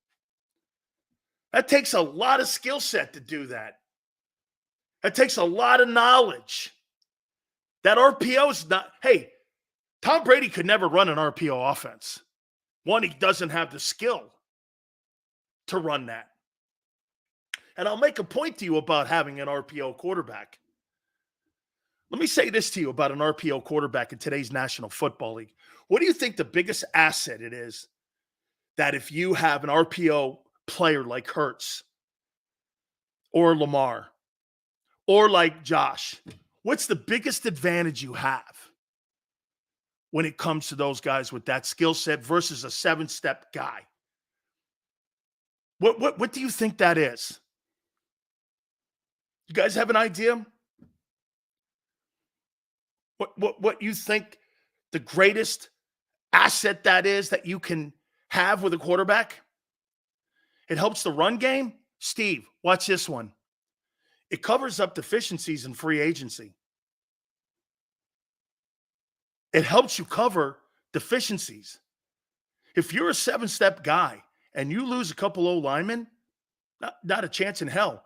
That takes a lot of skill set to do that. That takes a lot of knowledge. That RPO is not, hey, Tom Brady could never run an RPO offense. One, he doesn't have the skill to run that. And I'll make a point to you about having an RPO quarterback. Let me say this to you about an RPO quarterback in today's National Football League. What do you think the biggest asset it is that if you have an RPO player like Hurts or Lamar or like Josh, what's the biggest advantage you have when it comes to those guys with that skill set versus a 7-step guy? What do you think that is? You guys have an idea? What you think the greatest asset that is that you can have with a quarterback? It helps the run game. Steve, watch this one. It covers up deficiencies in free agency. It helps you cover deficiencies. If you're a 7-step guy and you lose a couple old linemen, not a chance in hell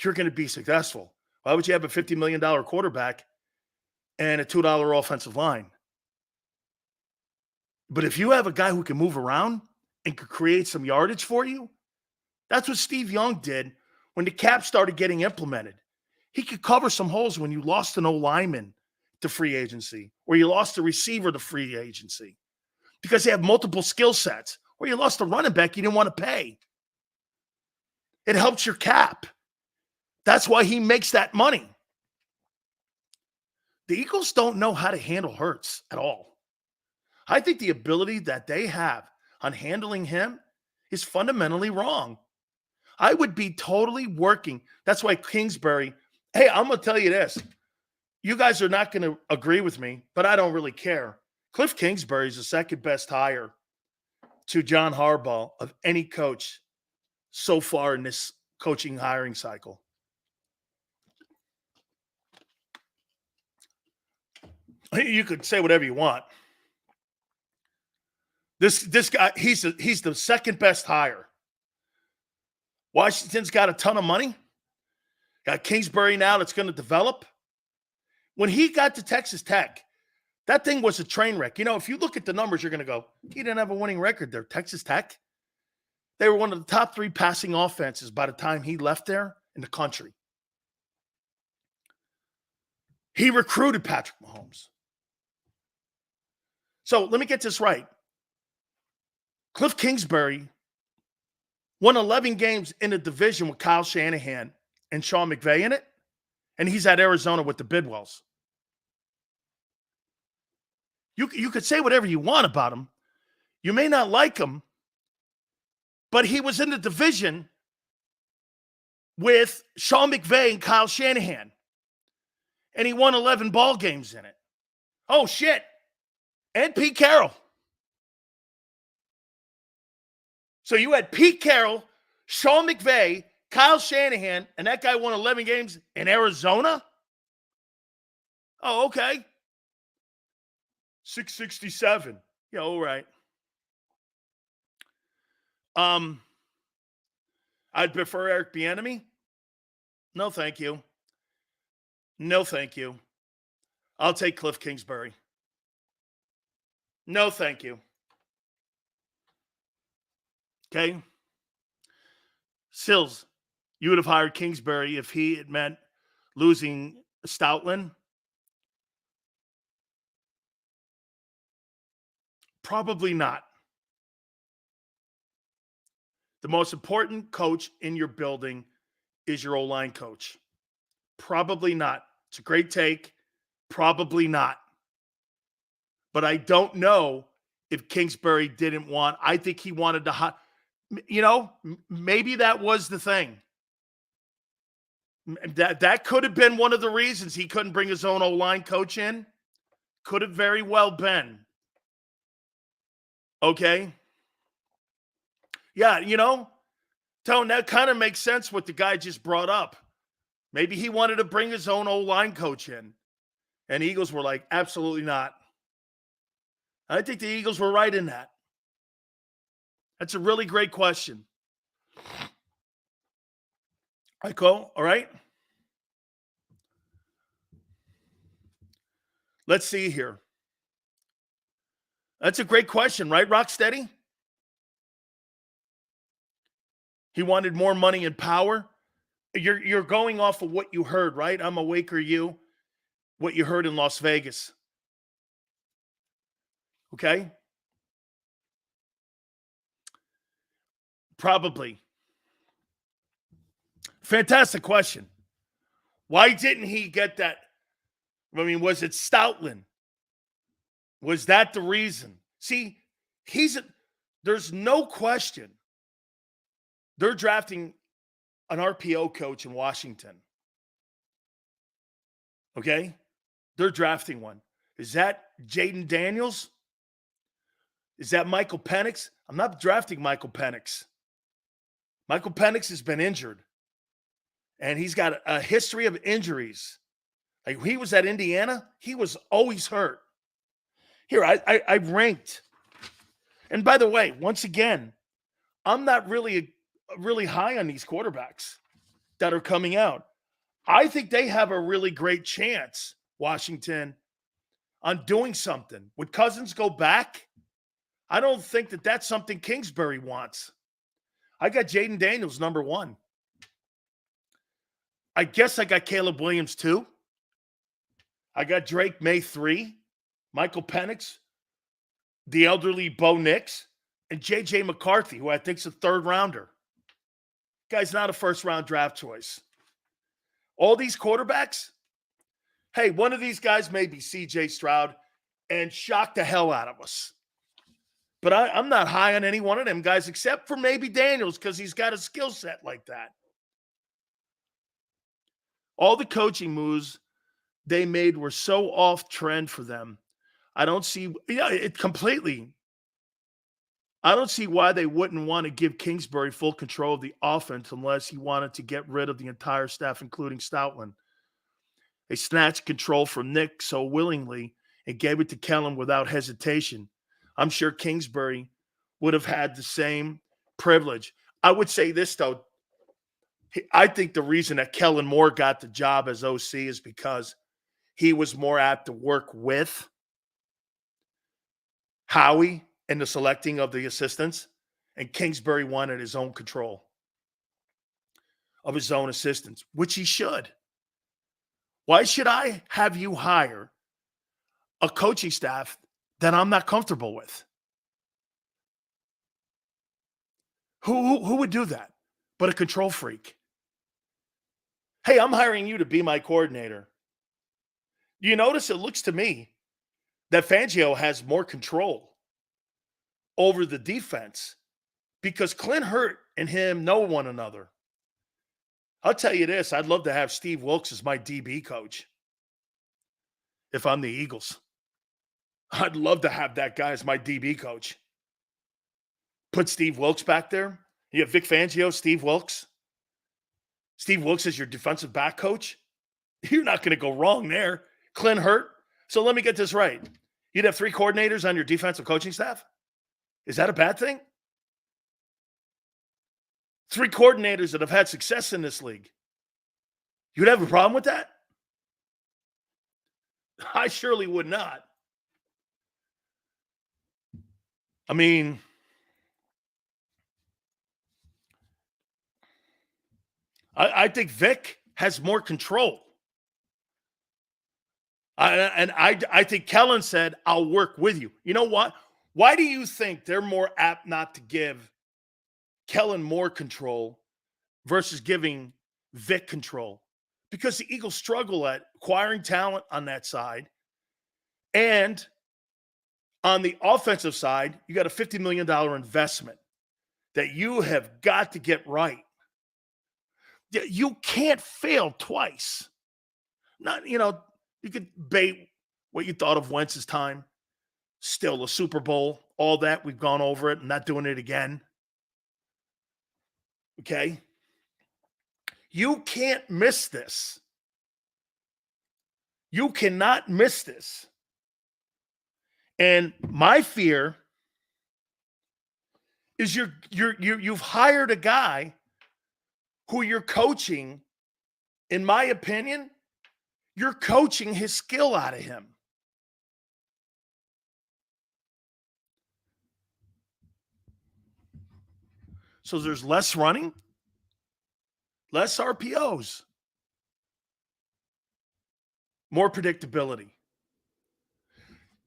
you're going to be successful. Why would you have a $50 million quarterback and a $2 offensive line? But if you have a guy who can move around and could create some yardage for you, that's what Steve Young did when the cap started getting implemented. He could cover some holes when you lost an old lineman to free agency, or you lost a receiver to free agency because they have multiple skill sets, or you lost a running back you didn't want to pay. It helps your cap. That's why he makes that money. The Eagles don't know how to handle Hurts at all. I think the ability that they have on handling him is fundamentally wrong. I would be totally working. That's why Kingsbury, hey, I'm going to tell you this. You guys are not going to agree with me, but I don't really care. Cliff Kingsbury is the second best hire to John Harbaugh of any coach so far in this coaching hiring cycle. You could say whatever you want. This guy, he's the second best hire. Washington's got a ton of money. Got Kingsbury now that's going to develop. When he got to Texas Tech, that thing was a train wreck. You know, if you look at the numbers, you're going to go, he didn't have a winning record there. Texas Tech, they were one of the top 3 passing offenses by the time he left there in the country. He recruited Patrick Mahomes. So let me get this right. Cliff Kingsbury won 11 games in the division with Kyle Shanahan and Sean McVay in it, and he's at Arizona with the Bidwells. You could say whatever you want about him. You may not like him, but he was in the division with Sean McVay and Kyle Shanahan, and he won 11 ball games in it. Oh, shit. And Pete Carroll. So you had Pete Carroll, Sean McVay, Kyle Shanahan, and that guy won 11 games in Arizona? Oh, okay. 667. Yeah, all right. I'd prefer Eric Bieniemy. No, thank you. No, thank you. I'll take Cliff Kingsbury. No, thank you. Okay. Sills, you would have hired Kingsbury if he had meant losing Stoutland? Probably not. The most important coach in your building is your O-line coach. Probably not. It's a great take. Probably not. But I don't know if Kingsbury didn't want. I think he wanted to, maybe that was the thing. That could have been one of the reasons he couldn't bring his own O-line coach in. Could have very well been. Okay. Yeah, Tone, that kind of makes sense what the guy just brought up. Maybe he wanted to bring his own O-line coach in. And the Eagles were like, absolutely not. I think the Eagles were right in that. That's a really great question. Iko, all right? Let's see here. That's a great question, right, Rocksteady? He wanted more money and power. You're going off of what you heard, right? I'm awake or you, what you heard in Las Vegas. Okay? Probably. Fantastic question. Why didn't he get that? I mean, was it Stoutland? Was that the reason? See, there's no question. They're drafting an RPO coach in Washington. Okay? They're drafting one. Is that Jaden Daniels? Is that Michael Penix? I'm not drafting Michael Penix. Michael Penix has been injured. And he's got a history of injuries. Like he was at Indiana, he was always hurt. Here, I ranked. And by the way, once again, I'm not really high on these quarterbacks that are coming out. I think they have a really great chance, Washington, on doing something. Would Cousins go back? I don't think that that's something Kingsbury wants. I got Jaden Daniels number 1. I guess I got Caleb Williams 2. I got Drake May 3. Michael Penix, the elderly Bo Nix, and J.J. McCarthy, who I think is a 3rd rounder. Guy's not a 1st-round draft choice. All these quarterbacks, hey, one of these guys may be C.J. Stroud and shock the hell out of us. But I'm not high on any one of them guys except for maybe Daniels because he's got a skill set like that. All the coaching moves they made were so off trend for them. I don't see it completely. I don't see why they wouldn't want to give Kingsbury full control of the offense unless he wanted to get rid of the entire staff, including Stoutland. They snatched control from Nick so willingly and gave it to Kellen without hesitation. I'm sure Kingsbury would have had the same privilege. I would say this, though. I think the reason that Kellen Moore got the job as OC is because he was more apt to work with Howie in the selecting of the assistants, and Kingsbury wanted his own control of his own assistants, which he should. Why should I have you hire a coaching staff that I'm not comfortable with? Who would do that but a control freak? Hey, I'm hiring you to be my coordinator. You notice it looks to me that Fangio has more control over the defense because Clint Hurt and him know one another. I'll tell you this, I'd love to have Steve Wilkes as my DB coach if I'm the Eagles. I'd love to have that guy as my DB coach. Put Steve Wilkes back there. You have Vic Fangio, Steve Wilkes. Steve Wilkes is your defensive back coach. You're not going to go wrong there. Clint hurt. So let me get this right. You'd have 3 coordinators on your defensive coaching staff? Is that a bad thing? 3 coordinators that have had success in this league. You'd have a problem with that? I surely would not. I mean, I think Vic has more control. I think Kellen said, I'll work with you. You know what? Why do you think they're more apt not to give Kellen more control versus giving Vic control? Because the Eagles struggle at acquiring talent on that side. And on the offensive side, you got a $50 million investment that you have got to get right. You can't fail twice. You could debate what you thought of Wentz's time. Still a Super Bowl, all that. We've gone over it. I'm not doing it again. Okay? You can't miss this. You cannot miss this. And my fear is you've hired a guy who you're coaching, in my opinion, you're coaching his skill out of him. So there's less running, less RPOs, more predictability.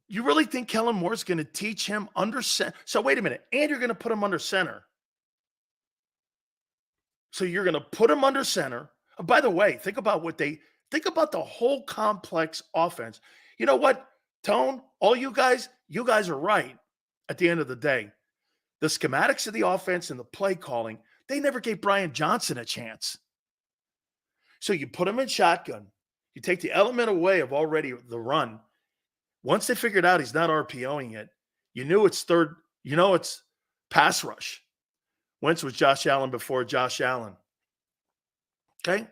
You really think Kellen Moore's going to teach him under center? So wait a minute. And you're going to put him under center. So you're going to put him under center. And by the way, think about the whole complex offense. You know what, Tone? All you guys are right at the end of the day. The schematics of the offense and the play calling, they never gave Brian Johnson a chance. So you put him in shotgun. You take the element away of already the run. Once they figured out he's not RPOing it, you knew it's it's pass rush. Wentz was Josh Allen before Josh Allen. Okay?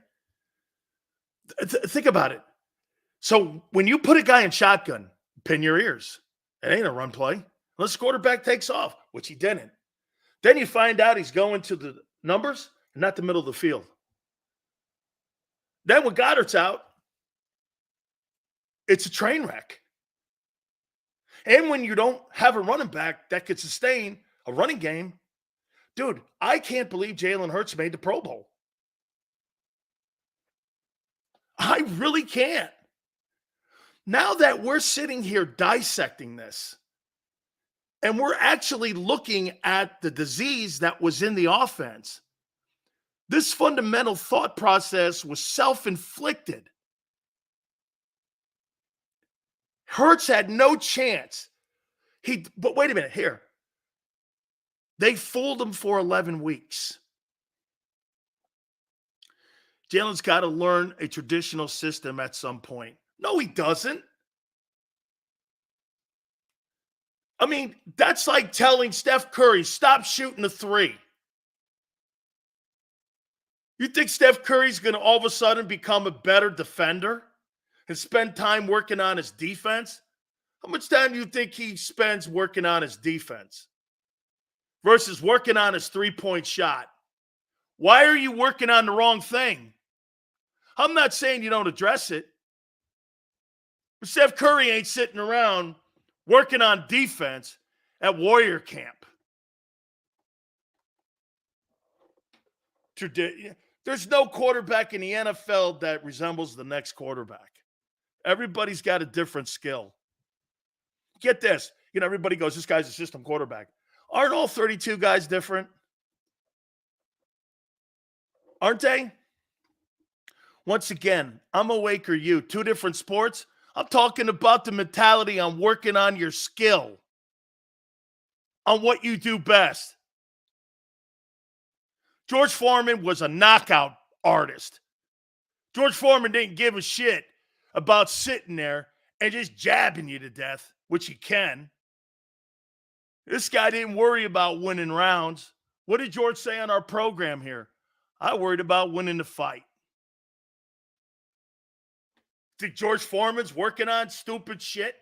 Think about it. So when you put a guy in shotgun, pin your ears. It ain't a run play. Unless the quarterback takes off, which he didn't. Then you find out he's going to the numbers and not the middle of the field. Then when Goddard's out, it's a train wreck. And when you don't have a running back that could sustain a running game, dude, I can't believe Jalen Hurts made the Pro Bowl. I really can't. Now that we're sitting here dissecting this, and we're actually looking at the disease that was in the offense, this fundamental thought process was self-inflicted. Hurts had no chance. But wait a minute here. They fooled him for 11 weeks. Jalen's got to learn a traditional system at some point. No, he doesn't. I mean, that's like telling Steph Curry, stop shooting the 3. You think Steph Curry's going to all of a sudden become a better defender and spend time working on his defense? How much time do you think he spends working on his defense versus working on his 3-point shot? Why are you working on the wrong thing? I'm not saying you don't address it, but Steph Curry ain't sitting around working on defense at Warrior Camp. There's no quarterback in the NFL that resembles the next quarterback. Everybody's got a different skill. Get this. Everybody goes, this guy's a system quarterback. Aren't all 32 guys different? Aren't they? Once again, I'm awake or you. 2 different sports. I'm talking about the mentality on working on your skill, on what you do best. George Foreman was a knockout artist. George Foreman didn't give a shit about sitting there and just jabbing you to death, which he can. This guy didn't worry about winning rounds. What did George say on our program here? I worried about winning the fight. Think George Foreman's working on stupid shit?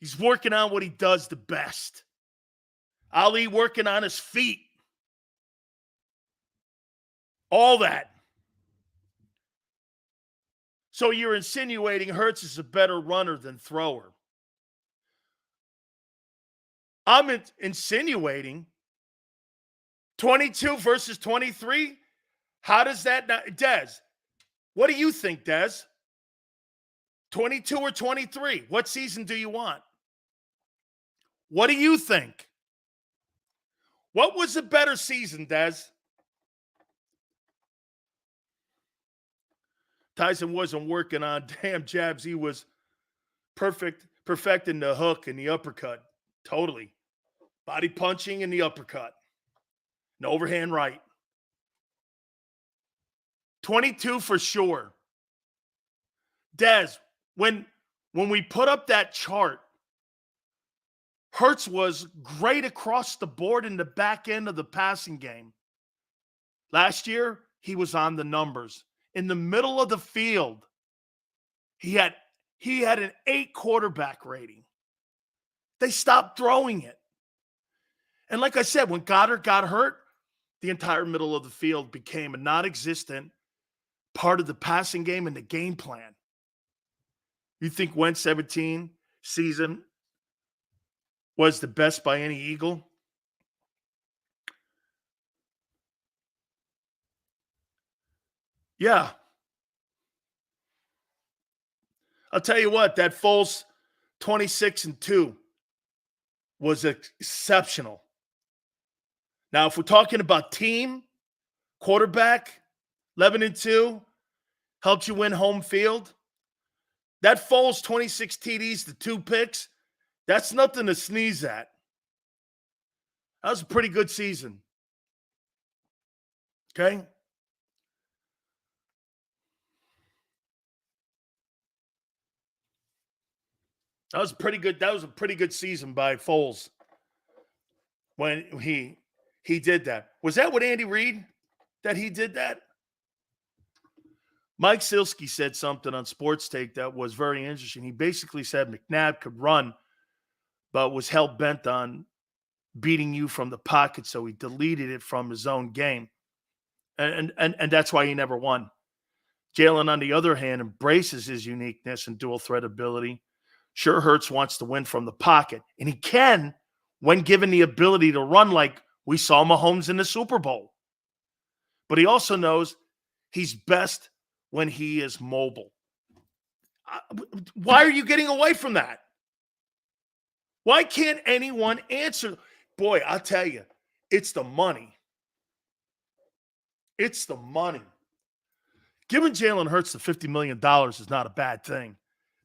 He's working on what he does the best. Ali working on his feet. All that. So you're insinuating Hurts is a better runner than thrower. I'm insinuating 22 versus 23. How does that not, Des? What do you think, Des? 22 or 23? What season do you want? What do you think? What was a better season, Des? Tyson wasn't working on damn jabs. He was perfecting the hook and the uppercut. Totally. Body punching and the uppercut. An overhand right. 22 for sure. Des, when we put up that chart, Hurts was great across the board in the back end of the passing game. Last year, he was on the numbers. In the middle of the field, he had an 8 quarterback rating. They stopped throwing it. And like I said, when Goddard got hurt, the entire middle of the field became a non-existent part of the passing game and the game plan. You think Wentz 17 season was the best by any Eagle? Yeah. I'll tell you what, that Foles 26-2 was exceptional. Now, if we're talking about team, quarterback, 11-2, helped you win home field, that Foles 26 TDs to 2 picks, that's nothing to sneeze at. That was a pretty good season. Okay? That was pretty good. That was a pretty good season by Foles when he did that. Was that with Andy Reid that he did that? Mike Silsky said something on Sports Take that was very interesting. He basically said McNabb could run, but was hell-bent on beating you from the pocket, so he deleted it from his own game. And that's why he never won. Jalen, on the other hand, embraces his uniqueness and dual threat ability. Sure, Hurts wants to win from the pocket, and he can when given the ability to run like we saw Mahomes in the Super Bowl. But he also knows he's best when he is mobile. Why are you getting away from that? Why can't anyone answer? Boy, I'll tell you, it's the money. It's the money. Giving Jalen Hurts the $50 million is not a bad thing.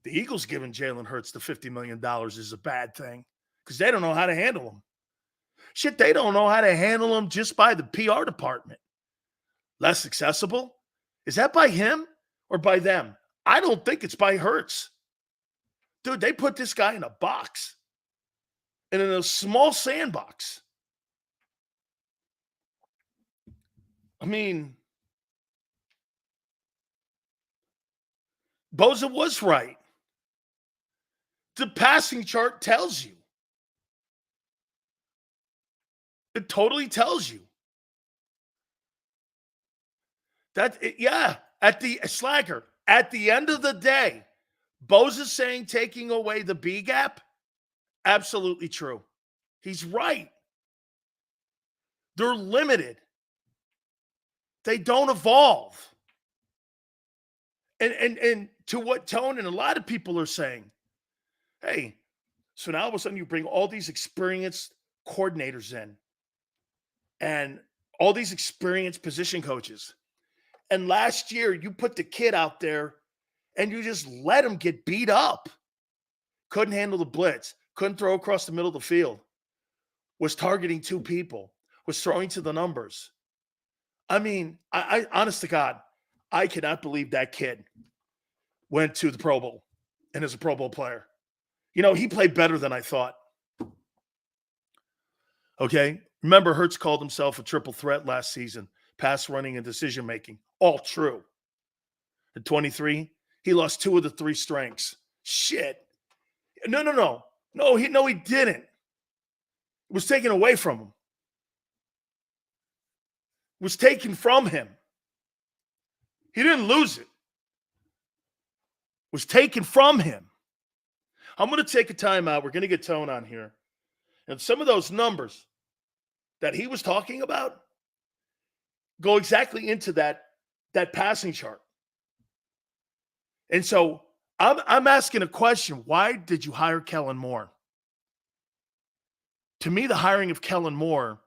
The Eagles giving Jalen Hurts the $50 million is a bad thing because they don't know how to handle him. Shit, they don't know how to handle him just by the PR department. Less accessible? Is that by him or by them? I don't think it's by Hurts. Dude, they put this guy in a box and in a small sandbox. I mean, Boza was right. The passing chart tells you. It totally tells you. At the end of the day, Boza's saying taking away the B gap, absolutely true. He's right. They're limited. They don't evolve. And to what Tone and a lot of people are saying, hey, so now all of a sudden you bring all these experienced coordinators in and all these experienced position coaches. And last year you put the kid out there and you just let him get beat up. Couldn't handle the blitz. Couldn't throw across the middle of the field. Was targeting 2 people. Was throwing to the numbers. I mean, I honest to God, I cannot believe that kid went to the Pro Bowl and is a Pro Bowl player. You know, he played better than I thought. Okay? Remember, Hurts called himself a triple threat last season, pass running and decision making. All true. At 23, he lost 2 of the 3 strengths. Shit. No. No, he didn't. It was taken away from him. It was taken from him. He didn't lose it. It was taken from him. I'm going to take a timeout. We're going to get Tone on here. And some of those numbers that he was talking about go exactly into that passing chart. And so I'm asking a question. Why did you hire Kellen Moore? To me, the hiring of Kellen Moore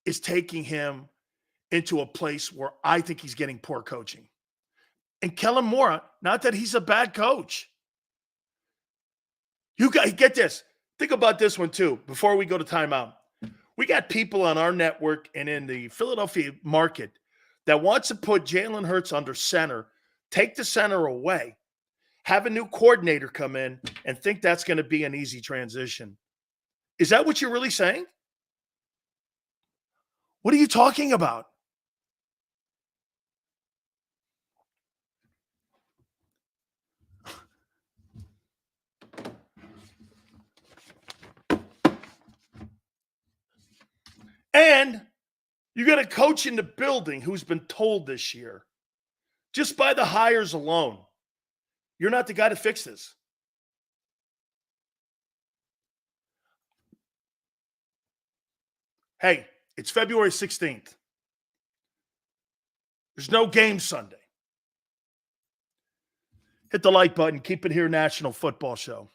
is taking him into a place where I think he's getting poor coaching. And Kellen Moore, not that he's a bad coach. You got get this. Think about this one too. Before we go to timeout, we got people on our network and in the Philadelphia market that wants to put Jalen Hurts under center, take the center away, have a new coordinator come in, and think that's going to be an easy transition. Is that what you're really saying? What are you talking about? And you got a coach in the building who's been told this year, just by the hires alone, you're not the guy to fix this. Hey, it's February 16th. There's no game Sunday. Hit the like button. Keep it here, National Football Show.